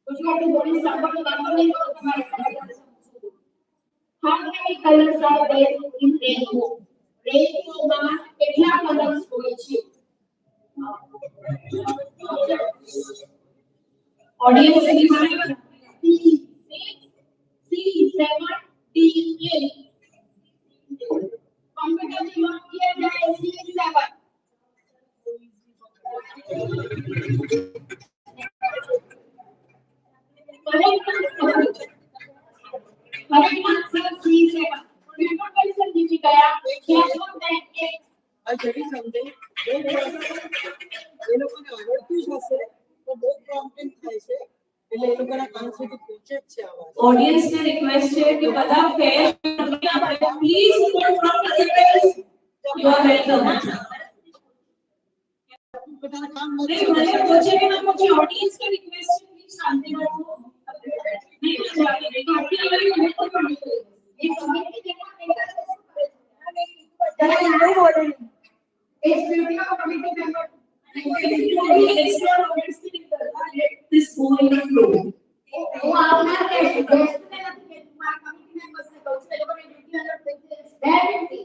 Speaker 2: ગુજરાતી બોલી સાંભળો, વાતો નહીં કરો તમારે. How many colors are there in rainbow? Rainbow માં કેટલા કલર્સ હોય છે? ऑडियंस की माने C7 D8. कंप्यूटर में लॉक किया जाए C7. Correct answer C7. बिल्कुल क्वेश्चन जीत गया. क्या बोलते हैं कि
Speaker 5: जरी समझे ये लोકોને આવડતું જ હશે તો બહુ પ્રોબ્લેમ થાય છે. એટલે એ લોકોના કાન સુધી પહોંચે જ છે આવાજ.
Speaker 1: ऑडियंस ने रिक्वेस्ट है कि બધા ફેર please put from the tables. You are welcome.
Speaker 5: પોતાના કામ
Speaker 1: नहीं
Speaker 5: નથી
Speaker 1: मैंने पहुंचे कि ना मुझे ऑडियंस का रिक्वेस्ट है प्लीज शांति रखो नहीं मजा आ रही है आपकी हमारी मदद तो करनी चाहिए
Speaker 2: ये कमिटी देखो जरा नहीं बोल रही इस वीडियो को कमिटी मेंबर
Speaker 1: एक्स्ट्रा ऑडियंस की नहीं करना let this go in the flow
Speaker 2: वो आप ना के गेस्ट ने નથી કે તમારા કમિટી મેમ્બર્સ ને કહું છું એ લોકોને ડ્યુટી અલગ થઈ છે ડ્યુટી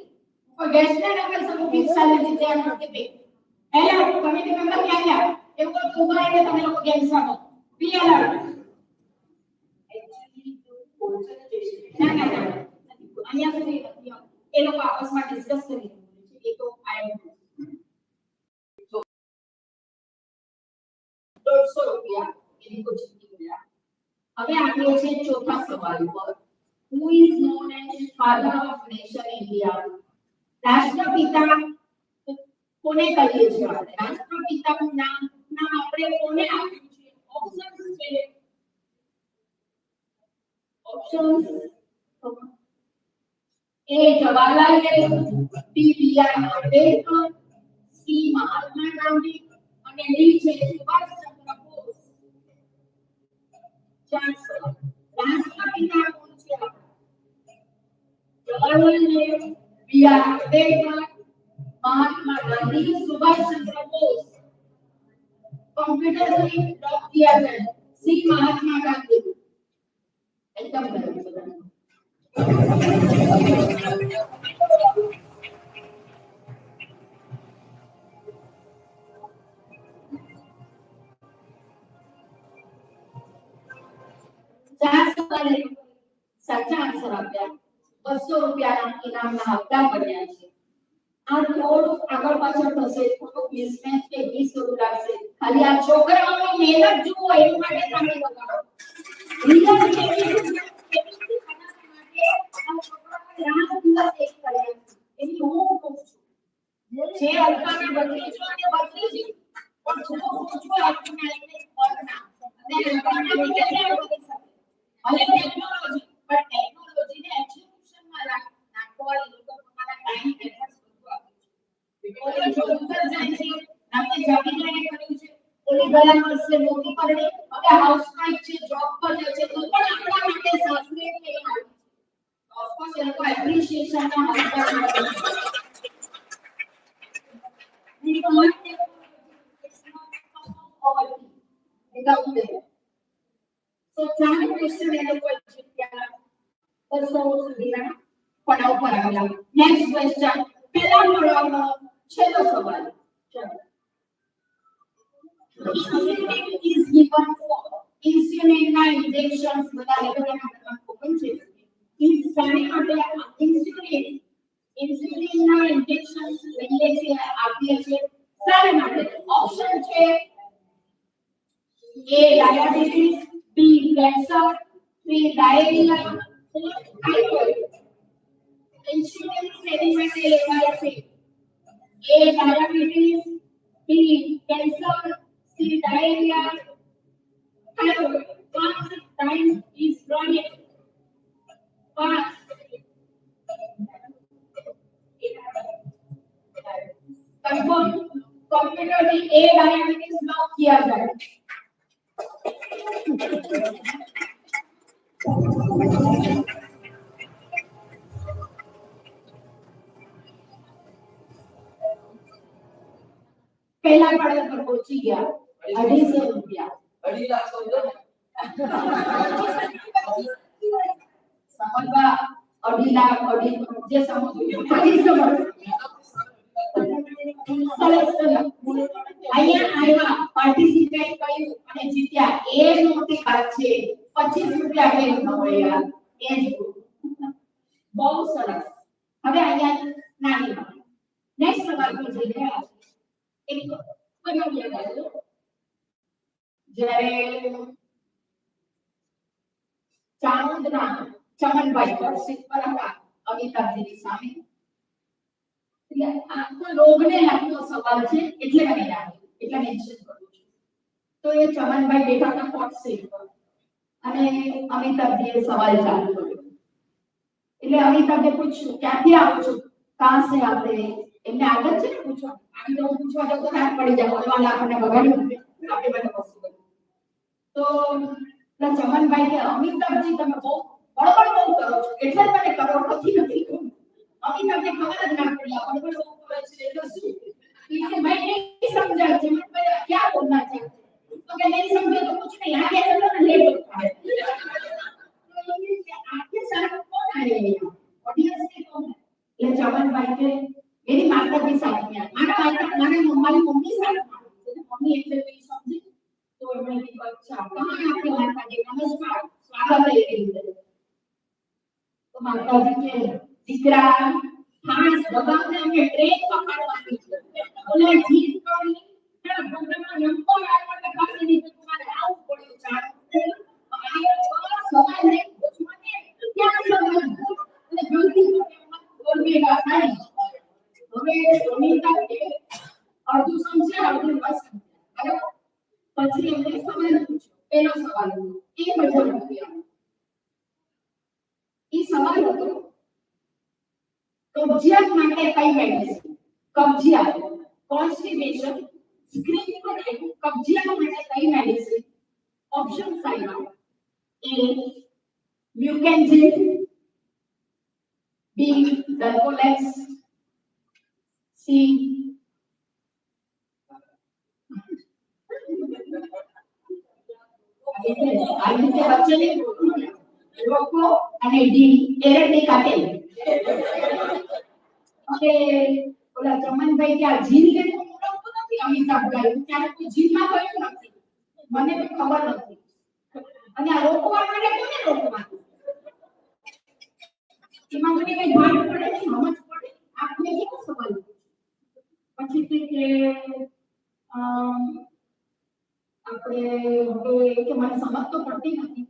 Speaker 2: કોઈ गेस्ट ने ना कर सकું ફિક્સ સેલેરી છે એમ કે પે એલા કમિટી મેમ્બર ક્યાં ગયા એવું કોઈ ઉભા રહીને તમે લોકો ગેમ્સ રાખો બી અલર્ટ ના ના ના અહીંયા સુધી નથી એ લોકો આપસમાં ડિસ્કસ કરી રહ્યા છે એ તો આઈ એમ 150 રૂપિયા એની કોઈ ચિંતા નહીં હવે આગળ છે ચોથા સવાલ પર who is known as father of nation India રાષ્ટ્રપિતા કોને કહીએ છીએ આપણે રાષ્ટ્રપિતાનું નામ આપણે કોને આપ્યું છે ઓપ્શન્સ છે options A Jawaharlal Nehru B B.R. Ambedkar C Mahatma Gandhi અને D છે સુભાષચંદ્ર બોઝ રાષ્ટ્રપિતા કોણ છે જવાહરલાલ નહેરુ B.R. આંબેડકર महात्मा गांधी सुभाषचंद्र बोस कंप्यूटर से लॉक किया जाए सी महात्मा गांधी एकदम बराबर चार सवाल साचा आंसर आप्या 200 રૂપિયાના ઇનામના હપ્તા પડ્યા છે આ થોડું આગળ પાછળ થશે થોડું મિસમેચ કે ડિસઓર્ડર લાગશે ખાલી આ છોકરાઓની મહેનત જુઓ એની માટે તમે લગાડો રીઝન કેવી માટે આ છોકરાઓએ રાત દિવસ એક કર્યા એની હું કહું છું જે અલ્પાને બદલી જો અને બદલી છે પણ જો સોચો આપણે આઈને કોર્ટના અને અલ્પાને બદલી શકે ભલે ટેકનોલોજી પણ ટેકનોલોજીને એક્ઝિક્યુશનમાં નાખવા એ લોકો પોતાના ટાઈમ એફર્ટ્સ ઓલી જો ઉતર જાય છે આપણે જાગીને કર્યું છે ઓલી ગયા વર્ષે મોટી પરણી હવે હાઉસવાઇફ છે જોબ પર જાય છે તો પણ આપણા માટે સાસરી કે ઓફ કોર્સ એ લોકો એપ્રિશિએશન ના હકદાર છે ની તો માટે So ચાર ક્વેશ્ચન એ લોકો જીત્યા 200 સુધીના પડાવ પર આવ્યા નેક્સ્ટ ક્વેશ્ચન પહેલા પડાવનો છેલ્લો સવાલ ચલો insulin is given for insulin ના injections બધા લેવલના કોમન છે ઇન્સાની માટે insulin ના injections લઈએ છે આપીએ છે સારા માટે ઓપ્શન છે A diabetes B cancer C diarrhea C thyroid insulin શેની માટે લેવાય છે A diabetes B cancer C diarrhea thyroid fast time is running fast confirm computer में A diabetes लॉक किया जाए पहला पड़े पर पहुंची गया 250 रुपया
Speaker 5: 2.5 लाख समझो
Speaker 2: समझवा 2.5 लाख 2.5 જે સમજો 250 સરસ અહીંયા આવ્યા પાર્ટિસિપેટ કર્યું અને જીત્યા એ જ મોટી વાત છે 25 રૂપિયા કેમ ન હોય યાર એ જ બહુ સરસ હવે અહીંયા નાની વાત નેક્સ્ટ સવાલ પર જઈ રહ્યા છે એક બનાવ યાદ આવ્યો જ્યારે ચાણોદના ચમનભાઈ પર સીટ પર હતા અમિતાભજીની સામે આ કોઈ રોગને લગતો સવાલ છે એટલે મને યાદ એટલે મેન્શન કરું છું તો એ ચમનભાઈ બેઠા હતા હોટ સીટ પર અને અમિતાભજીએ સવાલ ચાલુ કર્યો એટલે અમિતાભે પૂછ્યું ક્યાંથી આવો છો कहां से आते हैं એમને આદત છે ને પૂછવા, આમ તો પૂછવા જાવ તો રાત પડી જાય, ભગવાન આપણને બગાડ્યું આપણે બધા વસ્તુ કરી. તો પેલા ચમનભાઈ કે અમિતાભજી તમે બહુ બળબડ બહુ કરો છો એટલે જ મને કરોડપતિ નથી કહું. અમિતાભને ખબર જ ના પડી આ બળબડ બહુ કરે છે એટલે શું? इसलिए मैं नहीं समझा चमनभाई क्या बोलना चाहते, तो मैं नहीं समझे तो कुछ नहीं, आगे चलो ना ले लो आपके साथ कौन आए हैं यहाँ, ऑडियंस में कौन है? ये चमनभाई के मेरी माता भी साथ में आई, हमारी मम्मी साथ में आई, मम्मी એટલે નહીં સમજી તો એમણે કીધું અચ્છા કહાં आपके माताजी, नमस्कार स्वागत है के लिए. तो माताजी के દીકરા ખાસ ભગવાનને અમે ટ્રેન પકડવાની છે, ઓલા જીત કરી ના ભગવાનનો નંબર આવ્યો એટલે ખાસી રીતે તમારે આવું પડ્યું ચાલો આ સવાલ નહીં પૂછવાને ક્યાં સવાલ અને જલ્દી બોલવેગા નહીં. હવે સુનીતા કે અડધું સમજ્યા અડધું ન સમજ્યા, બરાબર. પછી એમને સવાલ પૂછ્યો, પહેલો સવાલ 1000 રૂપિયા. એ સવાલ હતો કબજિયાત માટે કઈ મેડિસિન, કબજિયાત કોન્સ્ટિપેશન, સ્ક્રીન પર આવ્યું કબજિયાત માટે કઈ મેડિસિન. ઓપ્શન્સ આવ્યા એ મ્યુકેન્ઝિન, બી ડલ્કોલેક્સ, સી આ રીતે વચ્ચેની રોકો અને ડી એરેટી કાટેલ. હવે ઓલા ચમનભાઈ કે આ જીન કે ઓળખતો નથી અમિતાભ ભાઈ, ત્યારે કોઈ જીનમાં ગયું નથી, મને તો ખબર નથી. અને આ રોકવા માટે કોને રોકવાનું? એમાં મને કઈ ભાગ પડે ને સમજ પડે આપણે કેવો સવાલ. પછી તે કે આપણે હવે કે મને સમજ તો પડતી નથી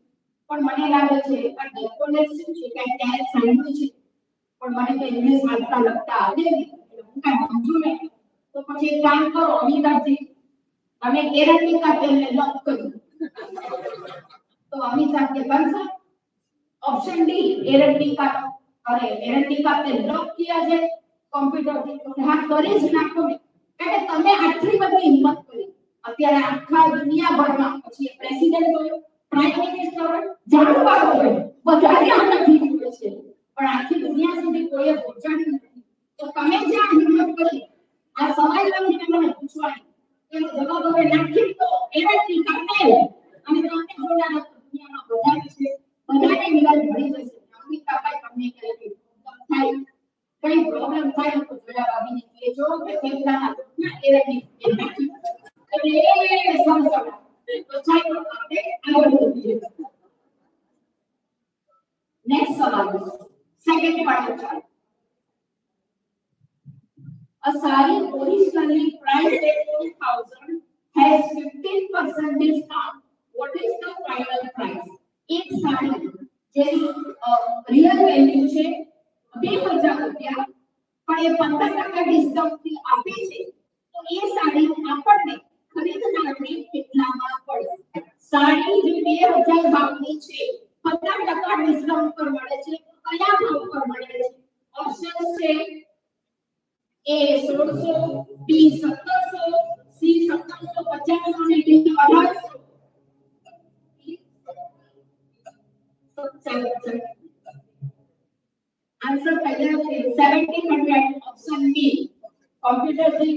Speaker 2: પણ મને લાગે છે આ ડેકોલેક્સ શું છે કે ક્યારેક સાંભળ્યું છે પણ મને તો ઇંગ્લિશ વાંચતા લખતા આવડે નહીં એટલે હું કાંઈ સમજુ નહીં. તો પછી એક કામ કરો અમિતાભજી, તમે એરેટિકા તેલને લોક કર્યું. તો અમિતાભ કે બનશે ऑप्शन डी एरेटिका. अरे एरेटिका ते लॉक किया है कंप्यूटर થી તો હા કરી જ નાખો ને, એટલે તમે આટલી બધી હિંમત કરી. અત્યારે આખા દુનિયાભરમાં પછી પ્રેસિડેન્ટ હોય, પ્રાઇમ મિનિસ્ટર હોય, જાણવાળો હોય, બધાને આના ઠીક હોય છે પણ આખી દુનિયા સુધી કોઈએ પહોંચાડ્યું નથી. તો તમે જ્યાં હિંમત કરી આ સવાલ લઈને મને પૂછવાની એનો જવાબ હવે નાખી તો એરેટિકા તેલ અને તમે જોડાના દુનિયામાં બધા છે, બધાને મિલાદ ભરી જશે. અમિતાભાઈ તમને કહે કે થાય કઈ પ્રોબ્લેમ થાય તો જરા ભાભીને કહેજો કે તેમના દુનિયા એરેટિકા નાખી એટલે એ સમજાવ તો ચાલો આપણે આગળ વધીએ. નેક્સ્ટ સવાલ સેકન્ડ પાર્ટ ચાલો. A saree originally priced at 2000 has 15% discount. What is the final price? एक साड़ी જેની રિયલ વેલ્યુ છે 2000 રૂપિયા પણ એ 15% ડિસ્કાઉન્ટ થી આપે છે તો એ સાડી આપણને ખરીદનારને કેટલામાં પડશે? સાડી જે 2000 ભાવની છે 15% ડિસ્કાઉન્ટ પર મળે છે, કયા ભાવ પર મળે છે? ઓપ્શન છે ए 1600, बी 1700, सी 1750 અને डी 1800. आंसर पहला है 1700 ऑप्शन बी. कंप्यूटर जी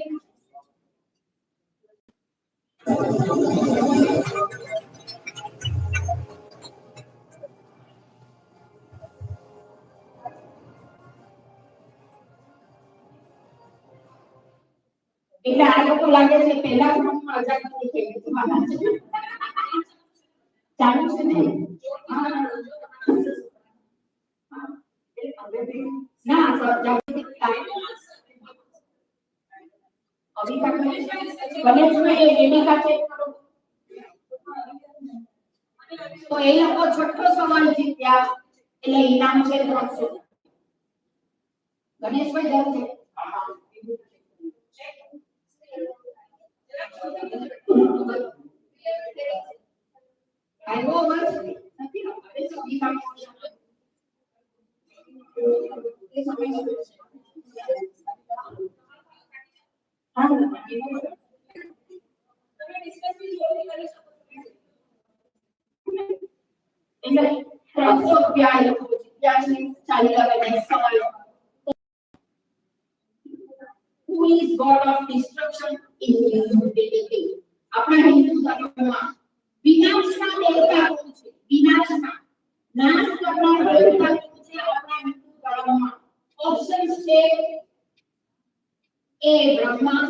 Speaker 2: એટલે આ લોકો લાગે છે પહેલા ગ્રુપમાં અજાણ થઈ ગઈ છે મારા ચાલુ છે ને ના સર જાગૃતિ अभी तक गणेश में ये रेडिका चेक करो तो ये लोग छठो सवाल जीत्या એટલે ઇનામ છે 300. ગણેશભાઈ દર છે I go over નથી હવે તો વિભાગ એ સમય તમે ડિસ્કસ બી જોરથી કરી શકો એટલે 300 રૂપિયા એ લોકો ત્યાંથી ચાલી આવે નેક્સ્ટ સવાલ who is god of destruction in Hindu belief આપણા હિન્દુ ધર્મમાં વિનાશના દેવતા કોણ છે વિનાશના નાશ કરનાર દેવતા કોણ છે આપણા હિન્દુ ધર્મમાં ઓપ્શન્સ છે A Brahma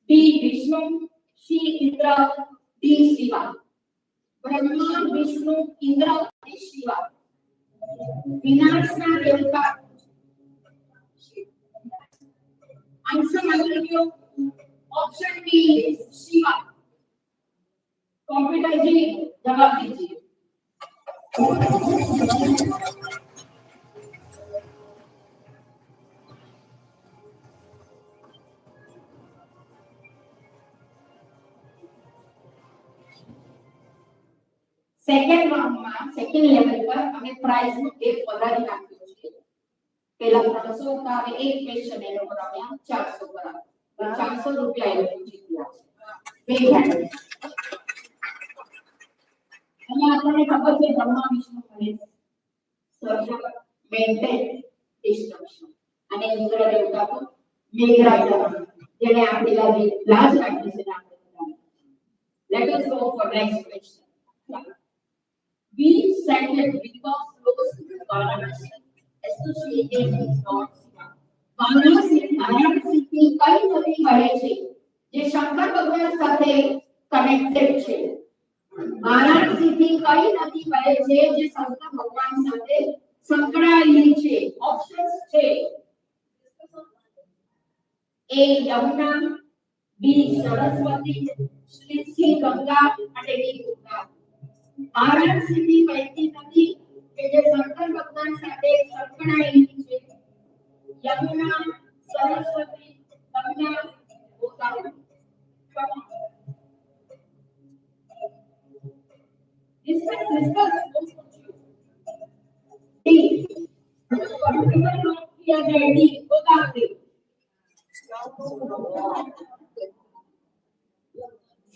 Speaker 2: B Vishnu C Indra D Shiva Brahma Vishnu Indra અને શિવા વિનાશના દેવતા आंसर लो ऑप्शन बी शिवा कंप्यूटर जी जवाब दीजिए सेकंड राउंड में सेकंड लेवल पर हमें प्राइज નું એક વધારી નાખ્યું છે પેલા 300 હતા હવે એક ક્વેશ્ચન એ લોકો રમ્યા 400 બરાબર 400 રૂપિયા એ લોકો જીત્યા છે બે હેન્ડ અને આપણને ખબર છે બ્રહ્મા વિષ્ણુ મહેશ સર્જક મેન્ટેન ડિસ્ટ્રક્શન અને ઇન્દ્ર દેવતા તો મેઘરાજા જેને આપણે લાજ રાખી છે આપણે let us go for next question we sacred because flows to Varanasi associated with Lord Shiva. Varanasi થી કઈ નદી વહે છે જે શંકર ભગવાન સાથે કનેક્ટેડ છે વારાણસી થી કઈ નદી વહે છે જે શંકર ભગવાન સાથે સંકળાયેલી છે ઓપ્શન્સ છે A Yamuna B Saraswati C Ganga અને D ગંગા વારાણસી થી વહેતી નદી કે જે શંકર ભગવાન સાથે સંકળાયેલી છે યમુના સરસ્વતી ગંગા ગોદાવરી discuss D किया जाए D गोदावरी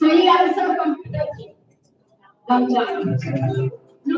Speaker 2: सही आंसर कंप्यूटर जी गंगा नो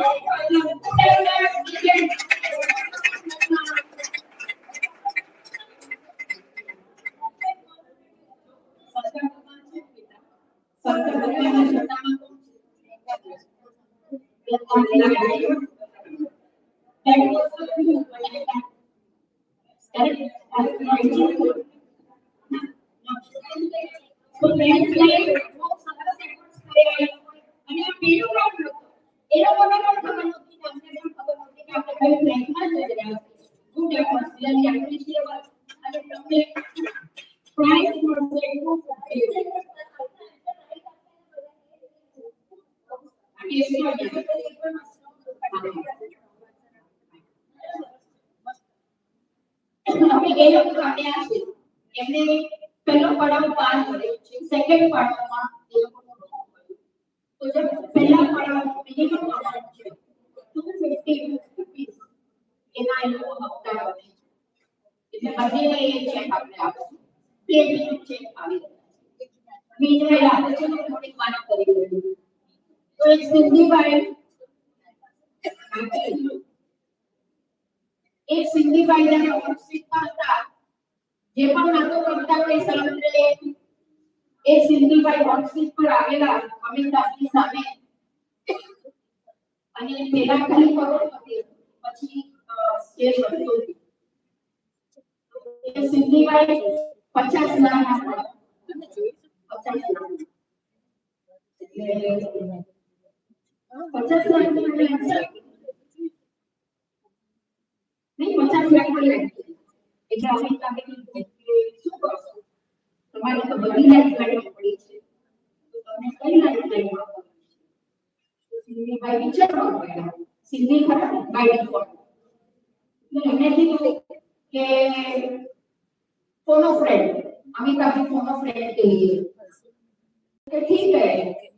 Speaker 2: પહેલો પડાવ પાર કર્યો છે સેકન્ડ પડાવમાં એ લોકોનો રોંગ તો જે પહેલા પડાવ મિનિમમ અમાઉન્ટ છે 250 રૂપીસ એના એ લોકો હપ્તા બને એટલે બધીને એ ચેક આપણે આપશું તે બીજું ચેક આવી બીજું એ આપે છે તો થોડીક વાત કરી લઈએ તો એક સિંધીભાઈ ને ઓફિસમાં હતા જે પણ નાતો કરતા હોય સલંત્રે એ સિંધીભાઈ હોટસીટ પર આવેલા અમિતાભની સામે અને પેલા ખાલી કરોડપતિ પછી સ્ટેજ હતો એ સિંધીભાઈ 50 લાખ આપવા 50 લાખ એટલે 50 લાખ નહીં 50 લાખ પડી એટલે અમિતાભની શું કરશો તમારે તો બધી લાઈફ લાઈનમાં પડી છે તો તમે કઈ લાઈફ લાઈનમાં પડી છે સિંધી ભાઈ વિચારવા પડ્યા સિંધી ખરા બાય ડિફોલ્ટ એટલે એમને કીધું કે फोनो फ्रेंड अमिताभ जी फोनो फ्रेंड के लिए तो ठीक है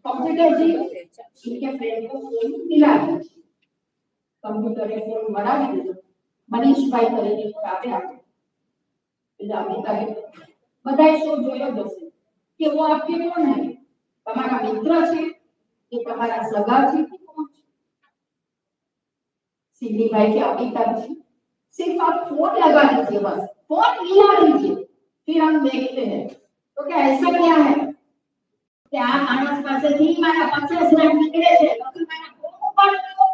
Speaker 2: कंप्यूटर जी इनके फ्रेंड को फोन दिला दीजिए कंप्यूटर ने फोन बढ़ा दिया मनीष भाई કરીને આપ્યા એટલે અમિતાભે બધાય શો જોયો દસે कि वो आपके कौन है, તમારા મિત્ર છે કે તમારા સગા છે કે કોણ છે? सिद्धि भाई की अमिताभ जी, सिर्फ आप फोन लगा दीजिए, बस फोन मिला दीजिए, फिर हम देखते हैं। तो क्या ऐसा क्या है कि आ मानस पासेથી મારા 50 લાખ નીકળે છે, નથી મારા ફોન ઉપાડતો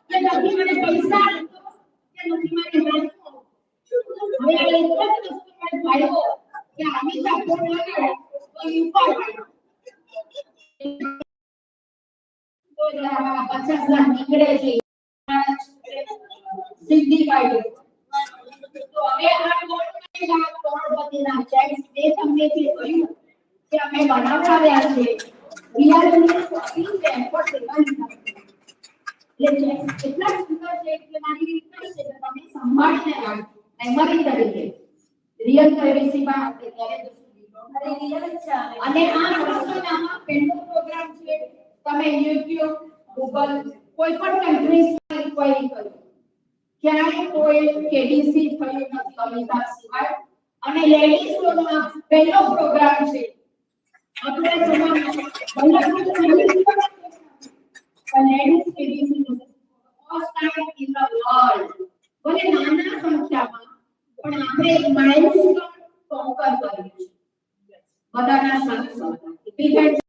Speaker 2: કે નથી મને પૈસા આપતો કે નથી મને રાખતો? હવે આ એક જ વસ્તુ મને ભાઈઓ કે અમિતાભ ફોન લગાડે તો એ ઉપાડવાનો, તો એટલે અમારા 50 લાખ નીકળે છે સિદ્ધિ ભાઈ। તો હવે આ કરોડપતિના ચેક્સ એ તમને જે કહ્યું કે અમે બનાવડાવ્યા છે રિયલી શોપિંગ છે ફોર સેવન એટલે એટલા સુંદર છે કે મારી રિક્વેસ્ટ છે કે તમે સંભાળીને રાખો મેમરી તરીકે રિયલ પ્રાઇવસીમાં આપણે ત્યારે અને આ વસ્તુમાં પહેલો પ્રોગ્રામ છે તમે YouTube Google કોઈ પણ કન્ટ્રીઝમાં ઇન્ક્વાયરી કરો ક્યાંય કોઈ કેડીસી થયું નથી અમિતાભ સિવાય અને લેડીઝોનો આ પહેલો પ્રોગ્રામ છે આપણે સમાજમાં લેડીઝ કેડીસી નો first time in the world ભલે નાના સંખ્યામાં પણ આપણે એક માઇલસ્ટોન કોન્કર કર્યું છે બધાના સાથ સાથે બિગ હેન્ડ્સ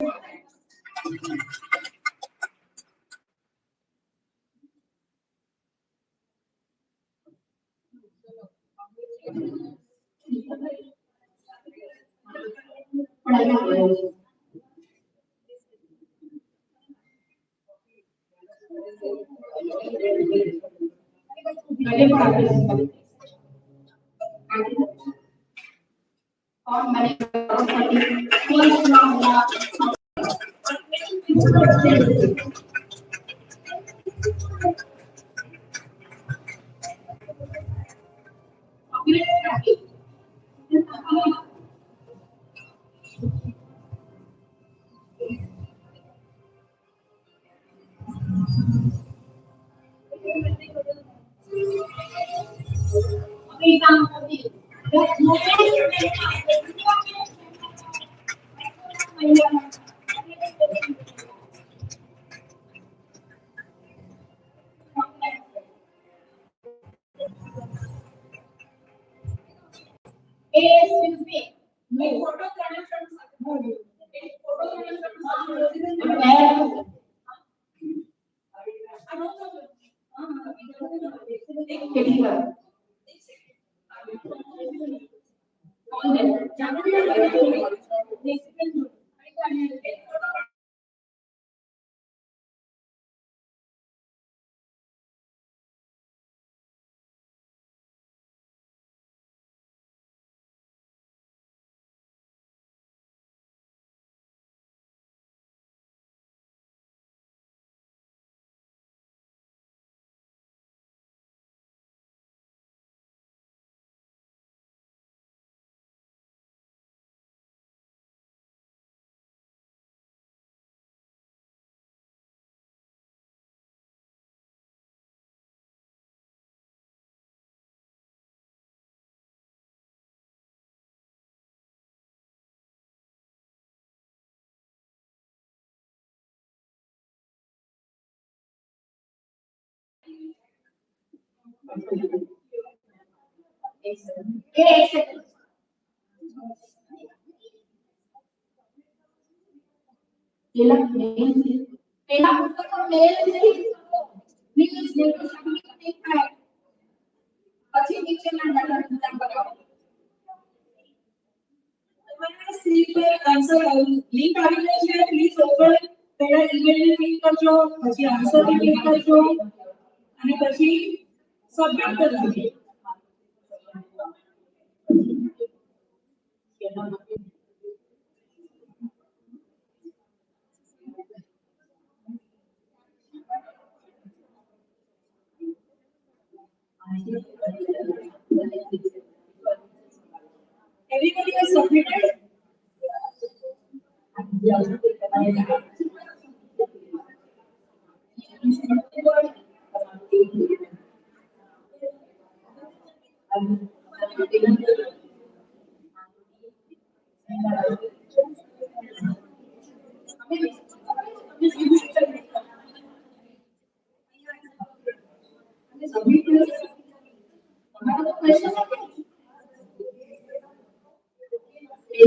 Speaker 2: और मैंने પછી નીચેના ડેટા પૂરા કરો તમારા સ્ક્રીન પર આન્સર લિંક આવી ગયો છે પ્લીઝ ઓપન પહેલા ઈમેલ ને ક્લિક કરજો પછી આન્સર ને ક્લિક કરજો અને પછી સબમિટ કરજો Everybody has submitted. એક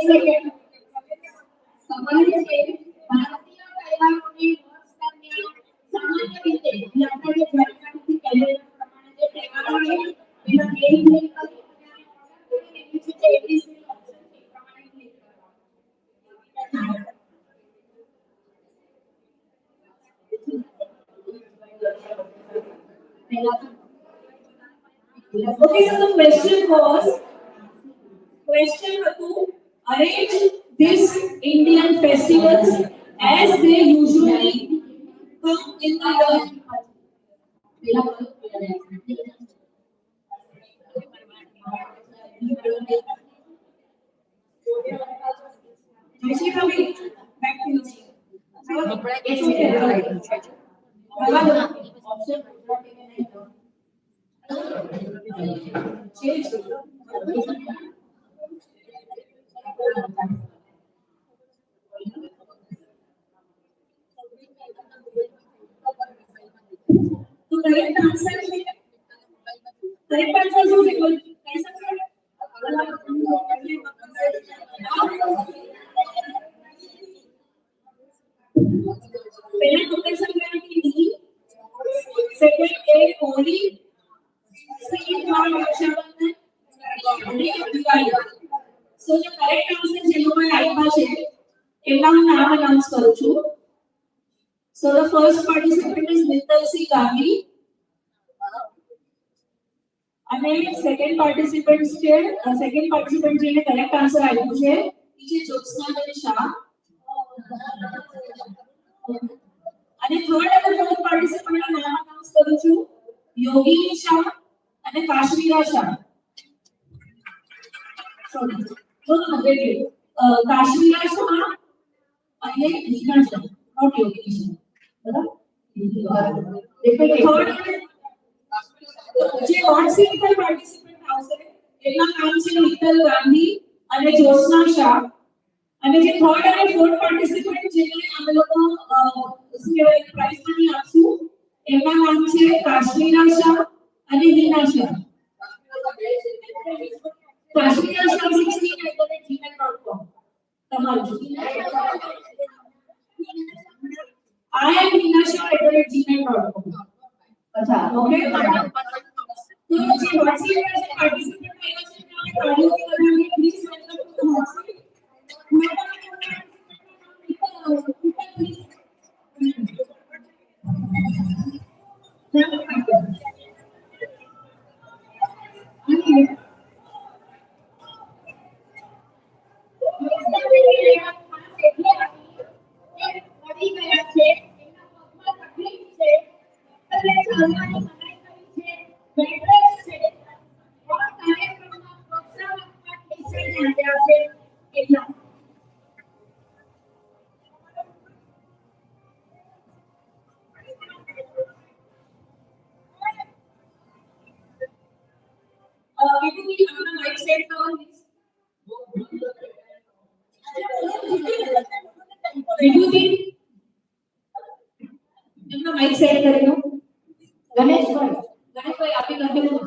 Speaker 2: સેકન્ડ સવાલ છે ભારતીય તહેવારોની સામાન્ય રીતે આપણે ઝારખંડથી કેલેન્ડર પ્રમાણે જે તહેવારો છે એના ડેટ ક્લિક કરીને નીચે જે ABC ઓપ્શન છે એ પ્રમાણે ક્લિક કરવાનું. Okay, so the question હતું arrange these Indian festivals as they usually come in the year. Jaishi Ravi, back to you. It's okay. तो करेक्ट आंसर है करेक्ट आंसर जो है कैसा है पहले टोकन संक्रांति दी सेकंड ए होली सेकंड थर्ड रक्षाबंधन અને દિવાળી સો જે કરેક્ટ આન્સર જે લોકોએ આપ્યા છે એના હું નામ અનાઉન્સ કરું છું. So the first participant is Mittal C. Gandhi. And second participant જેને correct answer આપ્યું છે એ છે જ્યોત્સનાબેન શાહ. અને થર્ડ અને ફોર્થ પાર્ટિસિપન્ટ ના નામ અનાઉન્સ કરું છું યોગીની શાહ અને Kashmira Shah. Sorry no wait Kashmira Shah અને હિના શાહ નોટ યોગીની શાહ. જે નોન સિંગલ પાર્ટિસિપન્ટ આવશે એના નામ છે મિત્તલ ગાંધી અને જ્યોત્સના શાહ અને જે થર્ડ અને ફોર્થ પાર્ટિસિપન્ટ જેને અમે લોકો પ્રાઇઝ મની આપશું એના નામ છે કાશ્મીરા શાહ અને હિના શાહ. કાશ્મીરા શાહ 16@gmail.com તમારું I am hinasha@gmail.com. अच्छा ओके तो જે WhatsApp પર પાર્ટિસિપન્ટ આવ્યા છે આપણે તાળીઓથી વધાવીએ please welcome to WhatsApp. Mic set કરી લો ગણેશભાઈ આપી નાખો.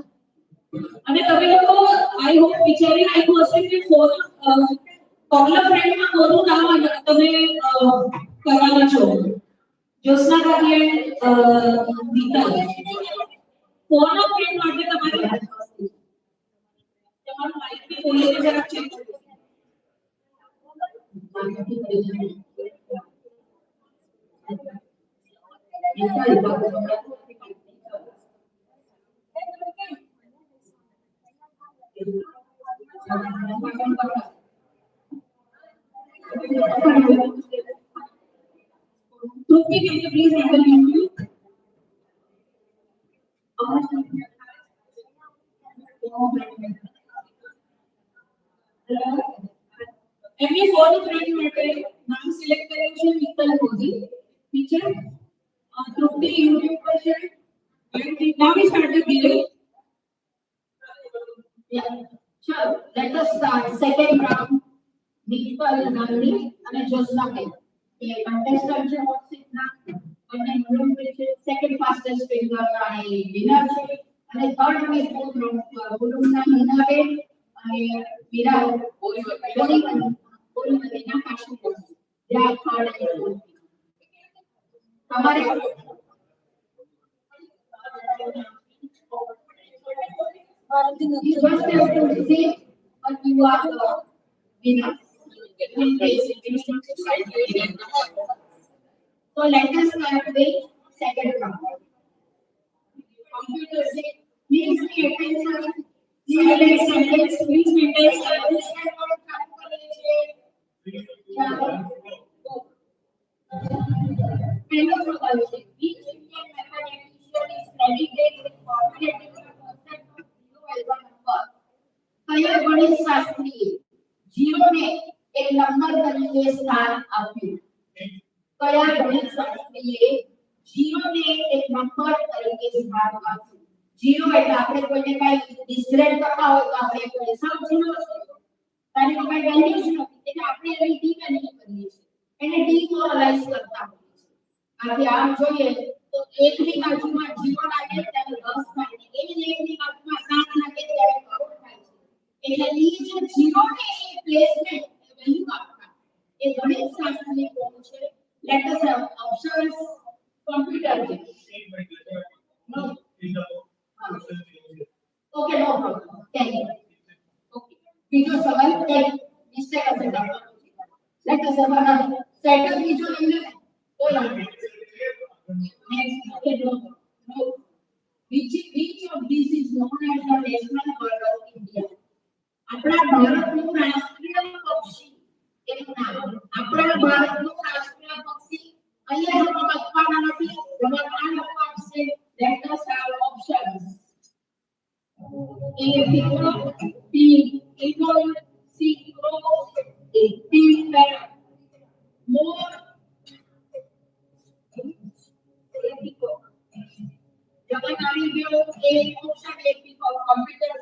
Speaker 2: અને તમે લોકો આઈ હોપ વિચારી આવ્યું હશે કે ફોન કોમલા ફ્રેન્ડમાં કોનું નામ તમે કરવાના છો. જ્યોત્સના ગાંધી દીતા ફોન ફ્રેન્ડ માટે તમારું માઇક બી બોલીને જરાક ચેક કરો. Trupti, can you please handle you? એમની ફોન ફ્રેન્ડ માટે નામ સિલેક્ટ કરેલું છે મિત્તલ મોદી. ઠીક છે ટ્રુપી યુટ્યુબ પર છે. And now V start the game. Yeah. Sure. Let us start second round. Vikpal Nandi and Josna Bhai. ये contestant છે હોસ્ટના અને ગ્રુપ છે સેકન્ડ ફાસ્ટેસ્ટ ફિંગર અને વિનર છે અને થર્ડ અને ફોર્થ ગ્રુપના મીનાબેન અને મીરા બોલીના પાછળ જે આ થર્ડ અને ફોર્થ તમારે you just have to say what you are winner. So let us start with second round. Computer say, please pay attention. Please maintain silence. Please maintain silence. Hello, Prabhavi. Each Indian mathematician is credited with formulating the concept of zero as a number. કયા ગણિત શાસ્ત્રીએ જીરોને એક number તરીકે સ્થાન આપ્યું? કયા ગણિત શાસ્ત્રીએ જીરોને એક number તરીકે સ્થાન આપ્યું? જીરો એટલે આપણે કોઈને કઈ ડિસ્ક્રેટ કરતા હોય તો આપણે કહીએ સમ જીરો છે, તારી તો કઈ વેલ્યુ જ નથી એટલે આપણે એની ડીવેલ્યુ કરીએ છીએ, એને ડીમોરલાઇઝ કરતા હોઈએ છીએ. આથી આમ જોઈએ તો 1 ની બાજુમાં 0 લાગે ત્યારે 10 થાય છે, એ જ 1 ની બાજુમાં 7 લાગે ત્યારે કરોડ થાય છે. એટલે ઈ જે 0 ને એ પ્લેસમેન્ટ વેલ્યુ આપતા એ ગણિત શાસ્ત્રની કોણ છે? Let us have options. Computer છે no okay no problem thank you. Okay બીજો સવાલ એક મિસ્ટેક હશે તો let us have another set બીજો લઈ લે બોલો next okay no which of these is known as the national bird of India? આપણા ભારતનું રાષ્ટ્રીય પક્ષી એનું નામ. આપણા ભારતનું રાષ્ટ્રીય પક્ષી અહીંયા જવાબ આપવાના નથી, જવાબ આ લોકો આપશે. Late us have options. A peacock, B eagle, C crow, D parrot. More A peacock. જવાબ આવી ગયો એ ઓપ્શન A peacock. કમ્પ્યુટર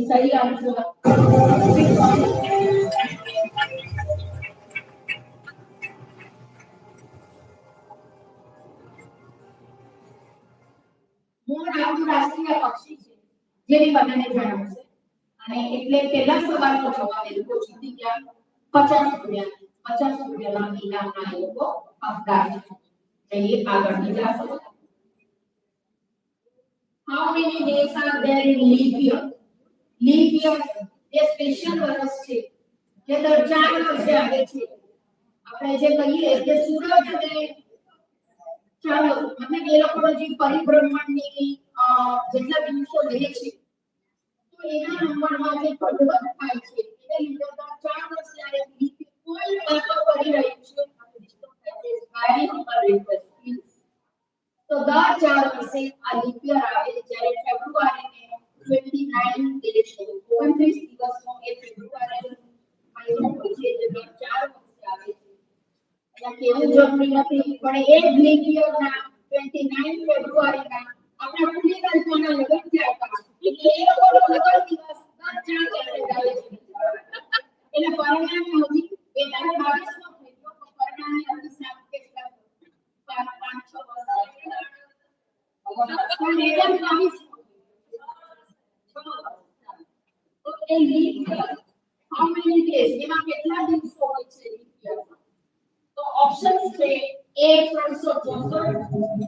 Speaker 2: सही आंसर. મોર આપણું રાષ્ટ્રીય પક્ષી છે જેની બધાને જણાવ છે અને એટલે પહેલા સવાલનો જવાબ એ લોકો જીતી ગયા 50 રૂપિયાના ઇનામના એ લોકો હકદાર છે. જઈએ આગળ બીજા સવાલ. How many days are there in leap year? Leap year એ સ્પેશિયલ વર્ષ છે જે દર 4 વર્ષે આવે છે. આપણે જે કહીએ કે સૂરજને ચાલો મતલબ એ લોકો જે પરિભ્રમણની જેટલા દિવસો લે છે તો એના નંબરમાં જે પરિવર્તન થાય છે એટલે લીપ યર દર 4 વર્ષે આવે. લીપ કોઈ વાતો કરી રહી છે તો દર 4 વર્ષે આ લીપ યર આવે જ્યારે ફેબ્રુઆરીને 29 days છે. 29 દિવસનો એ ફેબ્રુઆરી મહિનો હોય છે જે દર 4 વર્ષે આવે છે. અહીંયા કેવું જરૂરી નથી પણ એ જ લીપ યરના 29 ફેબ્રુઆરીના આપણા પુણ્યકાલના લગ્ન થયા હતા એટલે એ લોકોનો લગ્ન દિવસ દર 4 વર્ષે આવે છે. એટલે પરિણામે હજી 2022 નો થયો તો પરિણામે હજી 7 કેટલા 5-6 વર્ષ પણ 2022 a leap year. How many days? એમાં કેટલા દિવસો હોય છે leap year માં? તો ઓપ્શન્સ છે A 364,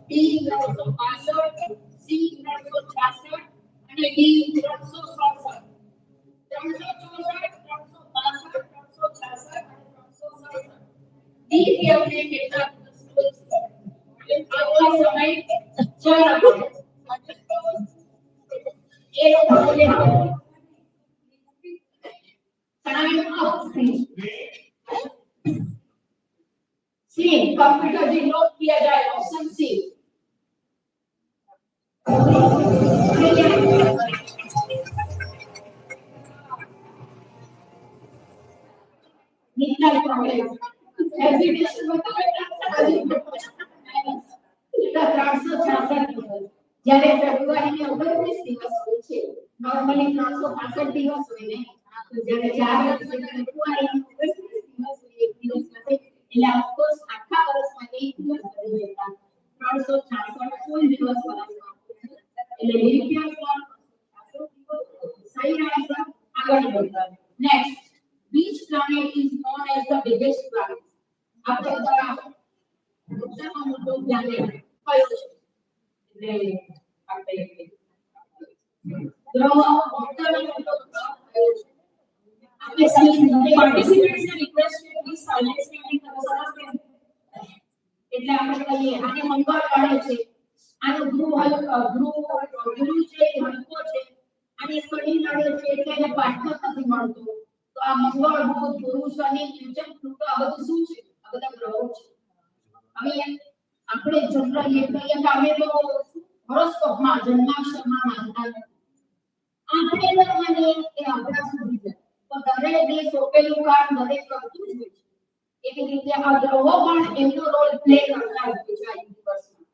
Speaker 2: B 365, C 366 અને D 367. 364, 362, 366 અને 367. leap year ને કેટલા દિવસ હોય છે? આવો સમય 4 એ લોકો બોલે time up. C कंप्यूटर जी नोट किया जाए ऑप्शन C. निकल प्रॉब्लम हेजिटेशन बताओ 366 જ્યારે ફેબ્રુઆરીને 29 દિવસ હોય છે નોર્મલી 365 દિવસ હોય ને તો જ્યારે 4 વર્ષ પછી ફેબ્રુઆરી દિવસ હોય એક દિવસ માટે એટલે ઓફકોર્સ આખા વર્ષમાં એક દિવસ કરી લેતા 366 કુલ દિવસ વર્ષમાં એટલે લીપ યર પણ સહી આન્સર આગળ વધતા next which planet is known as the biggest planet આપણે ઉત્તરમાં મોટો planet કયો છે એટલે આપણે ગ્રહ ઉત્તરમાં મોટો ગ્રહ કયો છે આપણે પાર્ટિસિપેટ્સ ને રિક્વેસ્ટ છે પ્લીઝ સાયલેન્સ મેન્ટેન કરો સરસ એટલે આપણે કહીએ આને મંગળ કહે છે આનો ગુરુ છે હલકો છે અને શનિ નડે છે એટલે એને પાર્ટનર નથી મળતો તો આ મંગળ બુધ ગુરુ શનિ યુરેનસ પ્લુટો આ બધું શું છે આ બધા ગ્રહો છે હવે આપણે જનરલી કહીએ કે અમે તો હોરોસ્કોપમાં જન્માક્ષરમાં માનતા આપણે તો માનીએ કે આપણા સુધી છે તો દરેક દેશ સોપેલું કામ દરેક કરતું જ હોય છે એવી રીતે આ ગ્રહો પણ એમનો રોલ પ્લે કરતા હોય છે આ યુનિવર્સમાં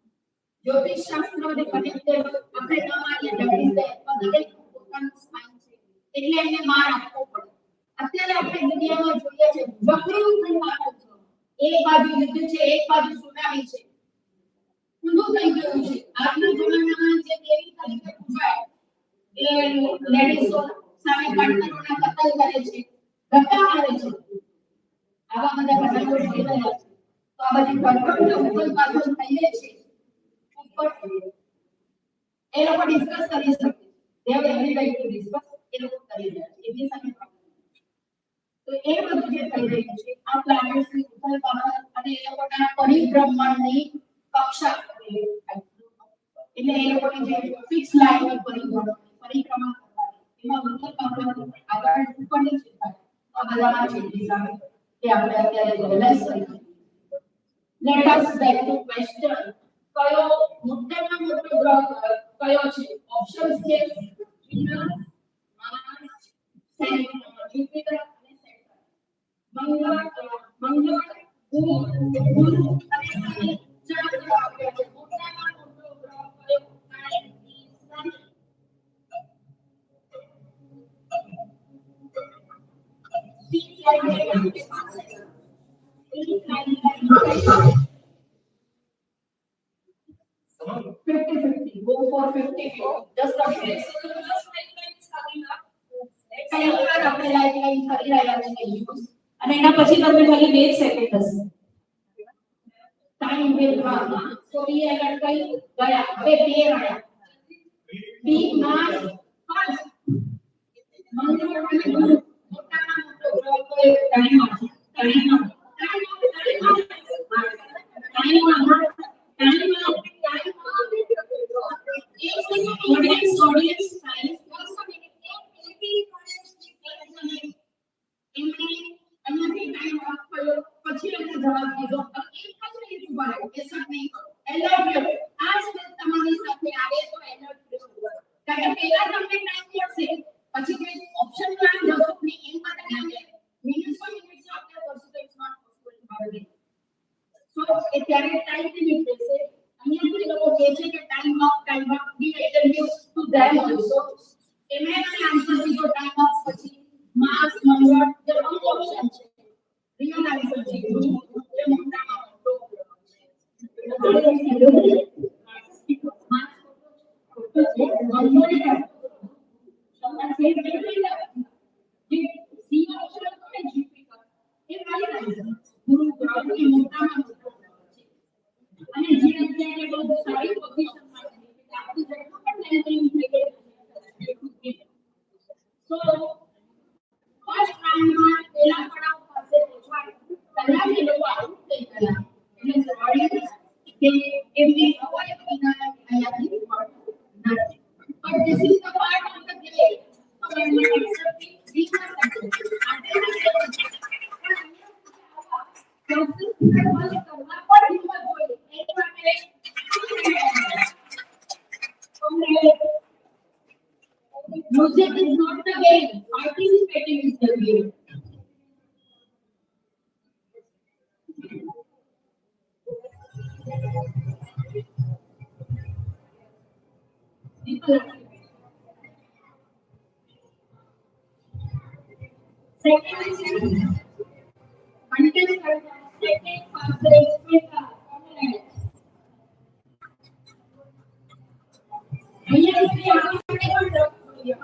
Speaker 2: જ્યોતિષ શાસ્ત્ર અને કનેક્ટેડ આપણે ન માનીએ જગદીશ દરેક પોતાનું સ્થાન છે એટલે એને માન આપવો પડે અત્યારે આપણે દુનિયામાં જોઈએ છે વક્રીય થવાનું છે એક બાજુ યુદ્ધ છે એક બાજુ સુનામી છે ઊંધું થઈ ગયું છે આજના જમાનામાં જે દેવી તરીકે પૂજાય એ લેડીઝો સામે પાર્ટનરોના કતલ કરે છે ધક્કા મારે છે આવા બધા ઘટનાઓ થઈ રહ્યા છે તો આ બધી ઘટનાઓ ઉપર પાછળ થઈ રહી છે ઉપર એ લોકો ડિસ્કસ કરી શકે they have every right to discuss એ લોકો કરી રહ્યા છે એની સામે તો એ બધું જે થઈ રહ્યું છે આ પ્લાનેટ્સ ની ઉથલ પાથલ અને એ લોકોના પરિભ્રમણની કક્ષા એટલે એ લોકોની જે ફિક્સ લાઈન ની પરિક્રમા કરવાની એમાં ઉથલ પાથલ આગળ ઉપર નીચે થાય આ બધામાં ચેન્જીસ આવે કે આપણે અત્યારે રિયલાઇઝ કરીએ let us back to question કયો મોટામાં મોટો ગ્રહ કયો છે ઓપ્શન્સ છે વિનસ માર્સ સેન્ટ્રલ જુપિટર અને સેન્ટ્રલ મંગળ ગુરુ અને શનિ ચાર ગ્રહ આપ્યા છે મોટામાં મોટો ગ્રહ કયો Go for 50. Just a minute. So the first lifeline is coming up. Next આપણે lifeline કરી રહ્યા છીએ use
Speaker 1: અને એના પછી તમને ખાલી 2 સેકન્ડ હશે
Speaker 2: time will come. So we are going ગયા હવે બે રહ્યા બી માસ ફર્સ્ટ મંગળ અને ગુરુ મોટામાં મોટો ગ્રહ કયો time Music is not the game. Participating is the game. Second, second fastest speaker. અહીંયા સુધી આપણે પણ લખીએ.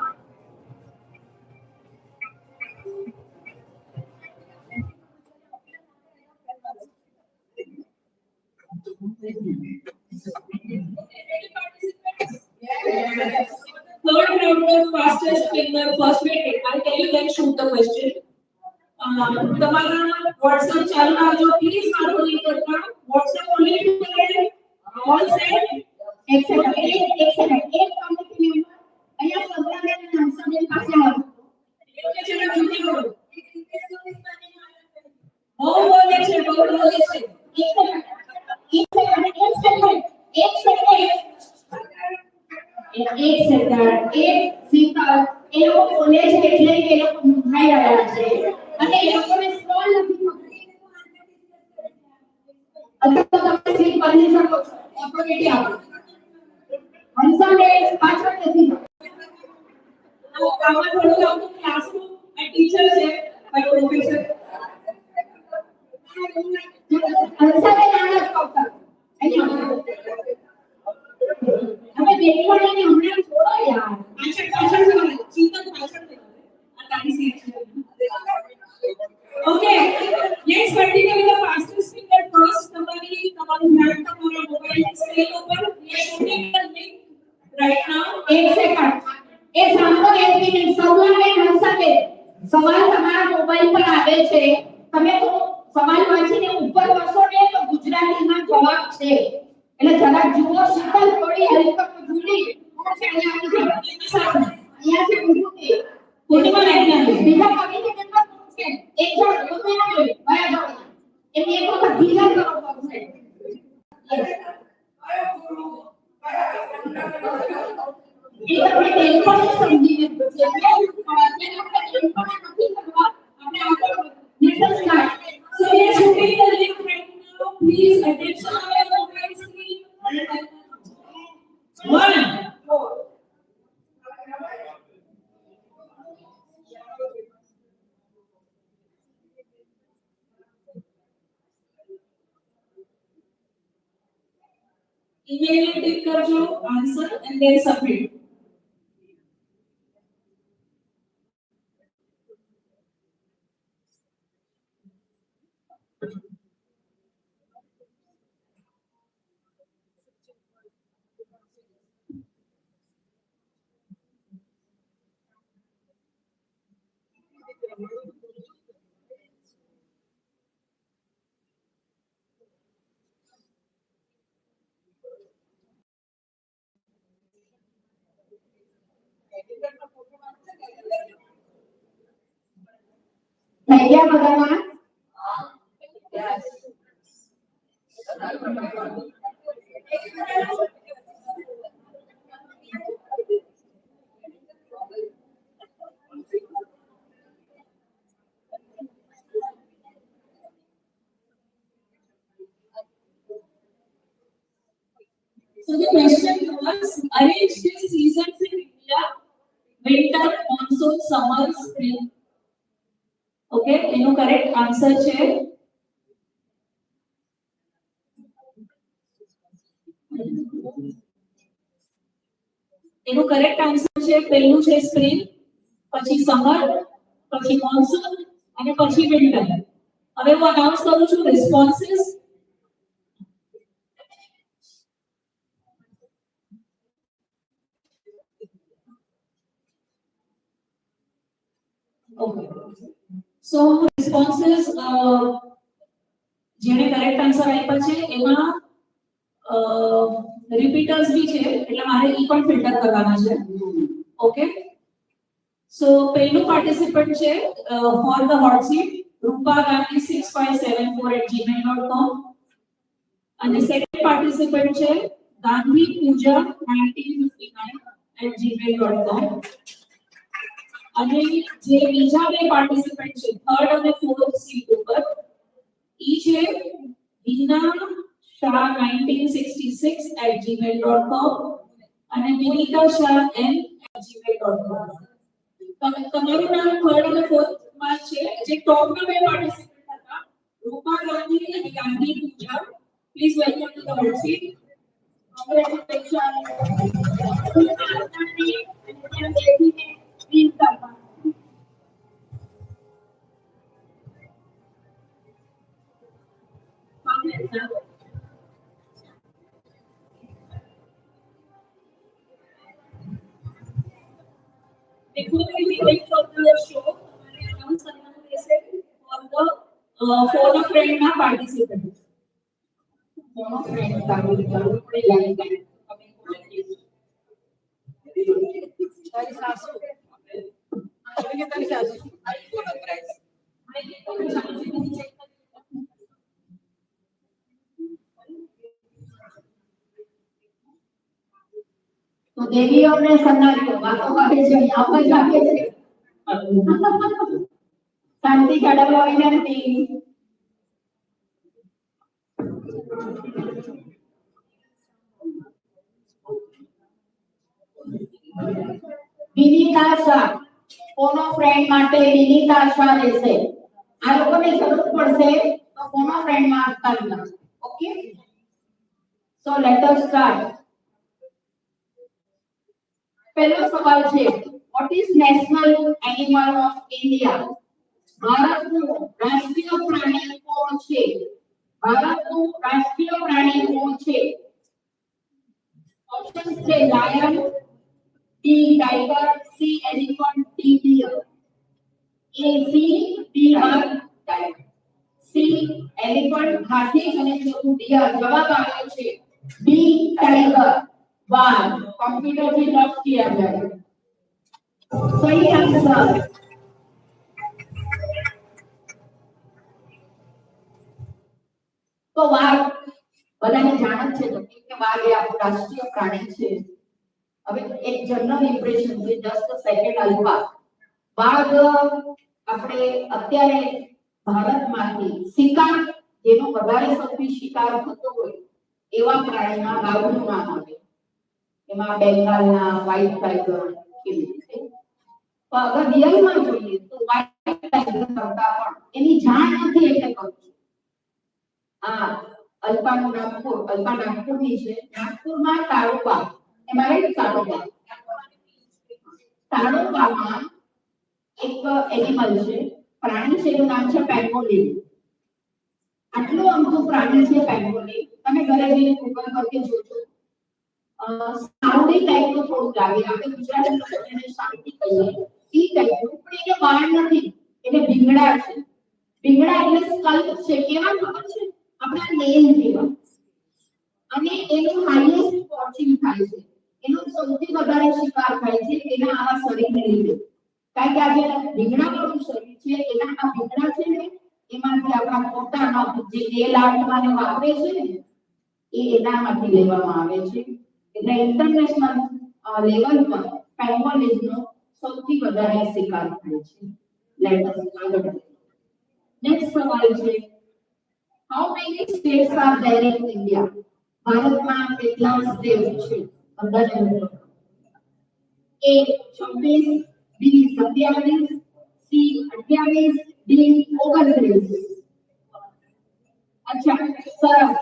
Speaker 1: Third round of fastest finger first wait. I'll tell you then shoot the question. તમારા WhatsApp ચાલુ રાખજો પ્લીઝ મારો નહીં કરતા WhatsApp only કરે all set
Speaker 2: એક સેકન્ડ એક કમિટી મેમ્બર અહીંયા સબરાબેન અને હંસાબેન પાસે આવો.
Speaker 1: એટલે છે ને જુદી બોલો બહુ બોલે છે
Speaker 2: એક સેકન્ડ એક સ્પીકર એ લોકો બોલે છે એટલે એ લોકો મૂંઝાઈ રહ્યા છે અને એ લોકોને સ્ક્રોલ નથી થતું. અથવા તો તમે સ્લીપ કરી શકો છો ઓપોર્ચ્યુનિટી આપો. હંસાબેન પાછળ નથી.
Speaker 1: આમાં થોડું આપણું ક્લાસરૂમ આ ટીચર છે મારો પ્રોફેસર
Speaker 2: હંસાબેન આના જ કહતા અહીંયા હવે બેઠવાડીને હમણાં છોડો યાર.
Speaker 1: પાછળ જવાનું ચિંતન પાછળ જવાનું આ તારી સીટ છે okay let's continue with the fastest finger first તમારું ધ્યાન તમારા મોબાઈલ સ્ક્રીન ઉપર we are shooting the link right now.
Speaker 2: એક સેકન્ડ એ સાંભળો એક મિનિટ સવાલબેન હંસાબેન સવાલ તમારા મોબાઈલ પર આવે છે તમે તો સવાલ વાંચીને ઉપર કરશો ને તો ગુજરાતીમાં જવાબ છે એટલે જરાક જુઓ શીતલ થોડી હેલ્પ કરો જુલી અહીંયા છે ગુરુજી
Speaker 1: કોટીમાં લાઈન આવી
Speaker 2: બીજા કવિતા કેટલા છે એક જણ ગમે ના હોય બયા જાવ એમ એક વખત ધીરા કરો પડશે. એ આપણે ટેલિફોન સમજીને પૂછે છે આપણે ટેલિફોન નથી કરવા આપણે આગળ network start.
Speaker 1: So we are shooting the link right now. Please attention on your mobile screen. 1. Email and tick karjo answer and then submit.
Speaker 2: થઈ ગયા બધામાં?
Speaker 1: So the question was, arrange these seasons in India: winter, monsoon, summer, spring. Okay, એનો correct answer છે એનો correct answer છે પહેલું છે spring, પછી summer, પછી monsoon અને પછી winter. હવે હું અનાઉન્સ કરું છું responses. Okay. So responses જેને કરેક્ટ આન્સર આપ્યા છે એમાં રિપીટર્સ બી છે એટલે મારે ઈ પણ ફિલ્ટર કરવાના છે. ઓકે સો પહેલું પાર્ટિસિપન્ટ છે for the hot seat Rupa Gandhi 6574@gmail.com અને સેકન્ડ પાર્ટિસિપન્ટ છે ગાંધી પૂજા 1959@gmail.com અને જે બીજા બે પાર્ટિસિપન્ટ છે થર્ડ અને ફોર્થ સીટ ઉપર ઈ છે હિના શાહ 1966@gmail.com અને વિનીતા શાહ n@gmail.com. તમારું નામ થર્ડ અને ફોર્થ માં છે જે ટોપમાં બે પાર્ટિસિપન્ટ હતા રૂપા ગાંધી અને Gandhi Puja please welcome to the hall seat Before we begin further the show, I announce someone for the phone a friend na participant. Phone a friend તારી સાસુ આવી કે તારી સાસુ ફોન પ્રાઇસ
Speaker 2: તો દેવીઓને સન્નારીઓ વાતો કરે છે આવાજ લાગે છે શાંતિ જાળવવા વિનંતી વિનીતા શાહ કોનો ફ્રેન્ડ માટે વિનીતા શાહ રહેશે આ લોકોને જરૂર પડશે તો કોનો ફ્રેન્ડ માં કરી નાખો okay so let us start પહેલો સવાલ છે what is national animal of India ભારતનું રાષ્ટ્રીય પ્રાણી કોણ છે ભારતનું રાષ્ટ્રીય પ્રાણી કોણ છે ઓપ્શન્સ છે lion D tiger C elephant D deer A C deer C elephant હાથી અને ચોથું ડિયર જવાબ આવ્યો છે ડી ટાઈગર वाह कंप्यूटर भी लॉक किया जाए सही आंसर तो वाघ બધાને જાણ જ છે કે વાઘ એ આપણું રાષ્ટ્રીય પ્રાણી છે હવે એક જનરલ ઇમ્પ્રેશન છે જસ્ટ સેકન્ડ અલ્ફા વાઘ આપણે અત્યારે ભારતમાંથી શિકાર જેનો વધારે સૌથી શિકાર થતો હોય એવા પ્રાણીના વાઘનું નામ આવે એમાં બેંગાલના વ્હાઇટ ટાઈગર કેવી રીતે તો અગર રિયલમાં જોઈએ તો વ્હાઇટ ટાઈગર કરતા પણ એની જાણ નથી એટલે કહું છું આ અલ્પાનું નાગપુરની છે નાગપુરમાં તાડોબા એમાં રહે તાડોબામાં એક એનિમલ છે પ્રાણી છે એનું નામ છે પેંગોલિન આટલું અમથું પ્રાણી છે પેંગોલિન તમે ઘરે જઈને ગૂગલ કરકે જોજો સાઉન્ડી ટાઈપનું થોડું લાગે આપણે ગુજરાતીમાં એને શાંતિ કહીએ ઈ ટાઈપનું પણ એને બાળ નથી એને ભીંગડા છે ભીંગડા એટલે સ્કલ્પ છે કેવા ખબર છે આપણા નેલ જેવા અને એનું હાઈએસ્ટ પોચિંગ થાય છે એનો સૌથી વધારે શિકાર થાય છે એના આવા શરીરને લીધે કારણ કે આ જે ભીંગડા વાળું શરીર છે એના આ ભીંગડા છે ને એમાંથી આપણા પોતાના જે નેલ આર્ટમાં વાપરે છે ને એ એનામાંથી લેવામાં આવે છે એટલે ઇન્ટરનેશનલ લેવલ પર પેંગોલિનનો સૌથી વધારે શિકાર થાય છે લેટ અસ આગળ નેક્સ્ટ સવાલ છે how many states are there in India ભારતમાં કેટલા સ્ટેટ છે અંદાજે એ 26 બી 27 સી 28 ડી 29 અચ્છા સરસ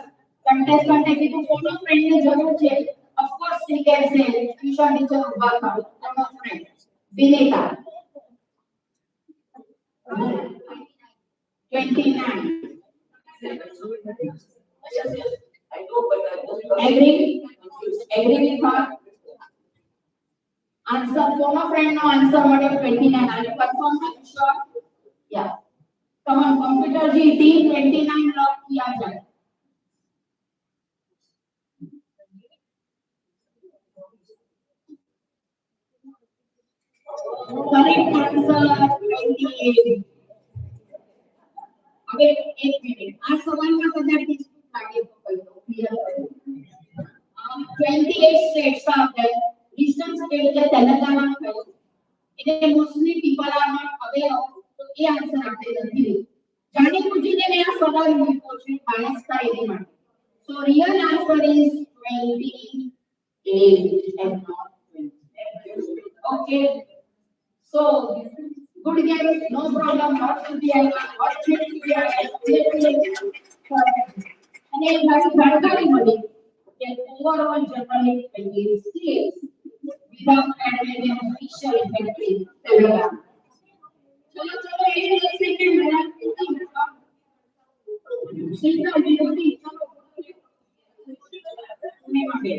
Speaker 2: contestant है कि तो फोटो फ्रेंड ने जरूर છે of course she can say Isha teacher उभा થાઓ फोटो फ्रेंड વિનેતા 29 agree with her answer photo friend નો આન્સર મળ્યો 29 are you confirm sure yeah come on computer G T 29 lock किया जाए करेक्ट आंसर 28 હવે એક મિનિટ આ સવાલમાં કદાચ ડિસ્પ્યુટ લાગે તો કહી દો ક્લિયર કરી 28 states are there eastern state એટલે તેલંગાણા કયો એટલે mostly people are not aware of તો એ આન્સર આપણે નથી જાણી પૂછીને મેં આ સવાલ મૂક્યો છે બાયસતા એની માટે so real answer is 28 and not 20 okay so Good game, no problem, not to be what should be અને એક બાજુ જાણકારી મળી કે overall journaling paying skills without adding an official effective telegram. चलो चलो एक सेकंड मेरा सीधा ड्यूटी चलो नहीं मांगे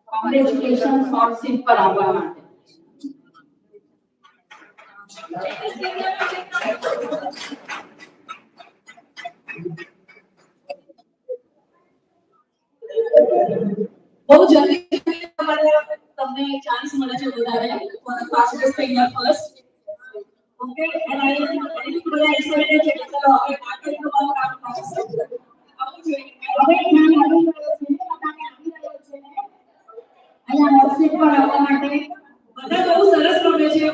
Speaker 2: Congratulations scholarship પર આવવા માટે
Speaker 1: બહુ જલ્દી તમને ચાન્સ મળે છે વધારે for the fastest finger first okay and I બધા એક્સાઇટેડ છે કે ચલો હવે માર્કેટનું કામ થશે આવું જોઈએ
Speaker 2: હવે ધ્યાન આવી રહ્યો છે બધાને આવી રહ્યો છે અહીંયા scholarship પર આવવા માટે
Speaker 1: બધા બહુ સરસ રમે છે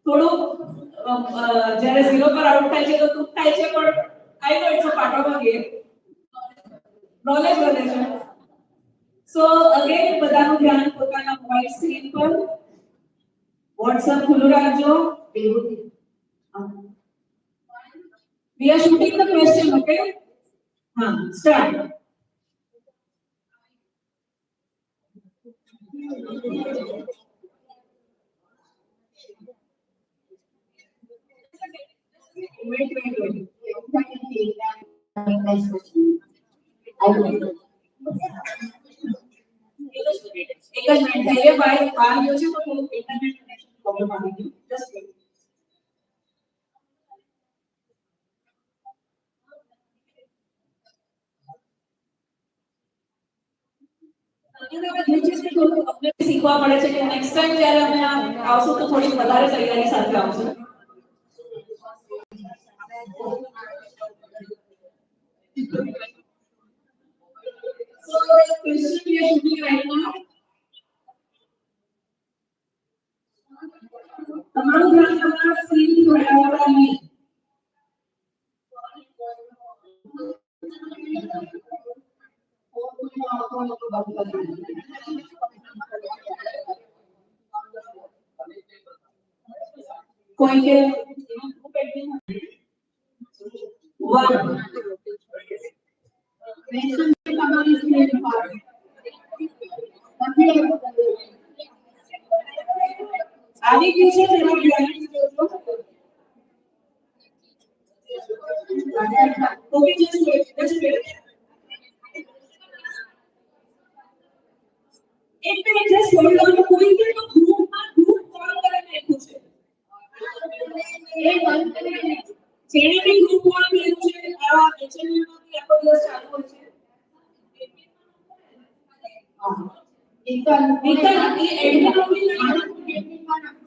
Speaker 1: થોડું જ્યારે 0 પર આઉટ થાય છે તો દુઃખ થાય છે પણ I know it's a part of a game knowledge વધે છે સો અગેન બધાનું ધ્યાન પોતાના મોબાઈલ સ્ક્રીન પર WhatsApp ખુલ્લું રાખજો we are shooting the question okay હા start
Speaker 2: wait nice question I will
Speaker 1: એક જ મિનિટ થઈએ ભાઈ બહાર ગયો છે તો થોડું ઇન્ટરનેટ કનેક્શન પ્રોબ્લેમ આવી ગયું જસ્ટ વેઇટ શીખવા મળે છે કે નેક્સ્ટ ટાઈમ જ્યારે અમે આવશું તો થોડી વધારે તૈયારી સાથે આવશું So the question we are shooting right now. તમારું ધ્યાન તમારા સ્ક્રીન પર આવવા નહીં કોઈ કે
Speaker 2: mention તમારી સ્ક્રીન પર
Speaker 1: આવી ગયું છે તેનો ધ્યાનથી જોજો ઓકે જસ્ટ વેઇટ એક મિનિટ જસ્ટ હોલ્ડ ઓન કોઈ કે તો ગ્રુપમાં ગ્રુપ કોલ કરીને નાખ્યું છે
Speaker 2: એ બંધ કરીને
Speaker 1: જેણે બી ગ્રુપ કોલ કર્યું છે આ એચએમએલમાંથી આખો દિવસ ચાલુ હોય છે એ એડમિનોની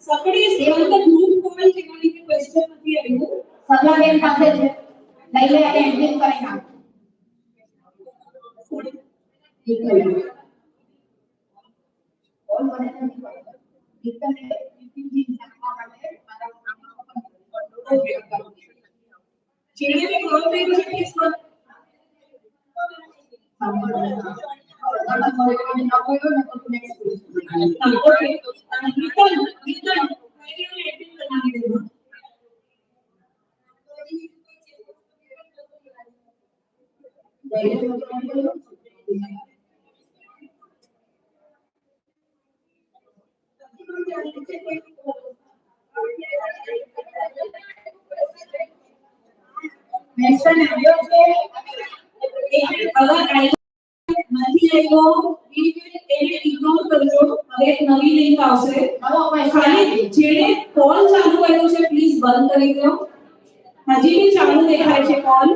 Speaker 1: સકડી સેવન ધ ગ્રુપ કોલ જેનાની કે ક્વેશ્ચન નથી આવ્યું
Speaker 2: સગલા બેન પાસે છે લઈ લે અને એડમિટ કરી નાખ ઓલ મને નથી પડતો ઇન્ટરનેટ મીટિંગ નાખવા માટે મારા કામનો ઉપયોગ કરું
Speaker 1: જેણે બી કોલ કર્યું છે પ્લીઝ ઓકે નિતન ક્વેરીનું એડિટ બનાવી દેવું
Speaker 2: મેન્શન આવ્યો છે
Speaker 1: અગર નથી આવ્યો એને ઇગ્નોર કરજો હવે એક નવી લિંક આવશે
Speaker 2: નવો question
Speaker 1: ખાલી જેણે કોલ ચાલુ કર્યો છે પ્લીઝ બંધ કરી દો હજી બી ચાલુ દેખાય છે કોલ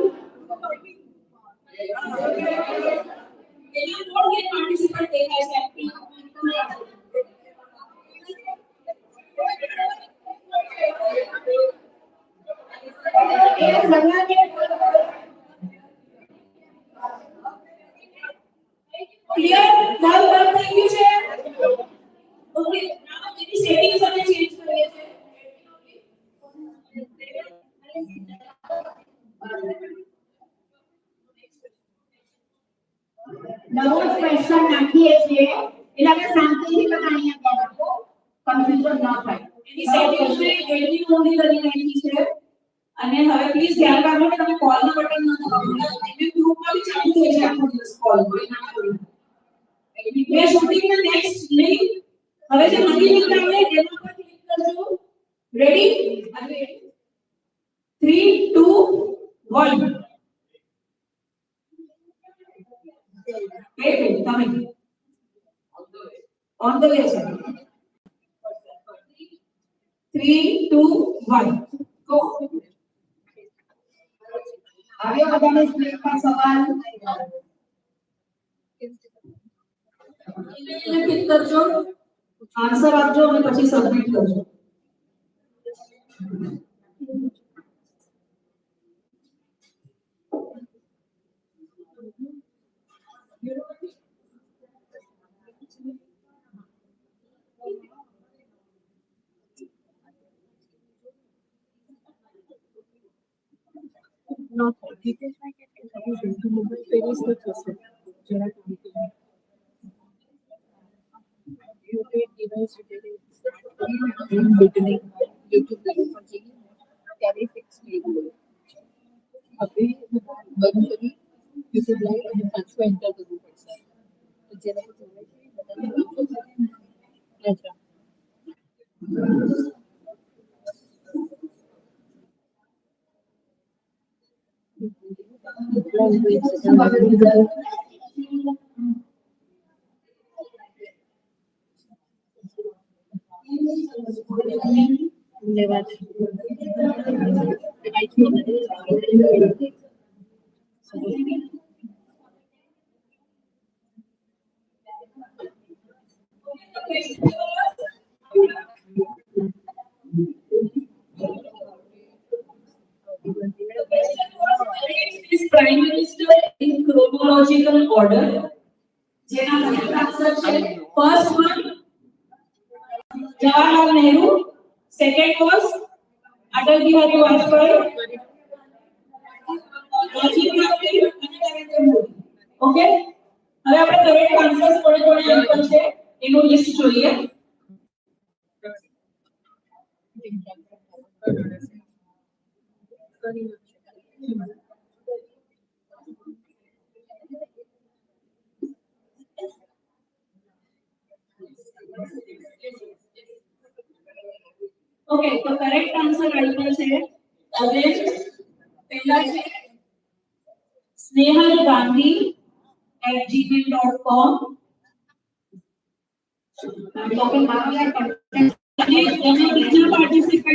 Speaker 1: એના કોલ કે પાર્ટિસિપન્ટ દેખાય છે એક્ટિવ
Speaker 2: એ સગલા બેન
Speaker 1: ક્લિયર કોલ બંધ થઈ ગયું છે ઓકે નામ જેની સેટિંગ્સ અમે ચેન્જ કરીએ છે
Speaker 2: લખીએ છીએ એટલે આપણે શાંતિથી બનાવીએ આપો કન્ફ્યુઝન ન થાય
Speaker 1: એની સેટિંગ્સ ને એની નોંધી કરી નાખી છે અને હવે પ્લીઝ ધ્યાન રાખો કે તમે કોલ નું બટન ન દબાવો એને ગ્રુપમાં બી ચાલુ થઈ જાય આખો દિવસ કોલ કોઈ ના કરો મે શૂટિંગ ના નેક્સ્ટ લિંક હવે જે નવી લિંક આવે એના પર ક્લિક કરજો ready 3 2 1 wait coming on the way sir 3 2 1 go
Speaker 2: આવ્યો બધાને સ્ક્રીન પર સવાલ
Speaker 1: ઈમેલ ક્લિક કરજો આન્સર આપજો અને પછી સબમિટ કરજો
Speaker 5: ન થાય હિતેશભાઈ કે તમે મોબાઈલ ફેરીસ તો થશે જરાક યુટ્યુબ ડિવાઇસ બિગનિંગ યુટ્યુબ પર જઈએ ત્યારે ફિક્સ થઈ ગયું હવે બંધ કરી યુટ્યુબ લાઈવ અને પાછું એન્ટર કરવું પડશે તો જે લોકો જોવે છે બધાને અચ્છા ધન્યવાદ
Speaker 1: is prime minister in chronological order જેના correct answer છે first one Jawaharlal Nehru second was Atal Bihari Vajpayee Rajiv Gandhi અને નરેન્દ્ર મોદી ઓકે હવે આપણે કરેક્ટ આન્સર્સ થોડે થોડે આપ્યા છે એનું લિસ્ટ જોઈએ ઓકે તો કરેક્ટ આન્સર આપ્યો છે હવે પહેલા છે snehalgandhi@gmail.com અને બીજા પાર્ટિસિપન્ટ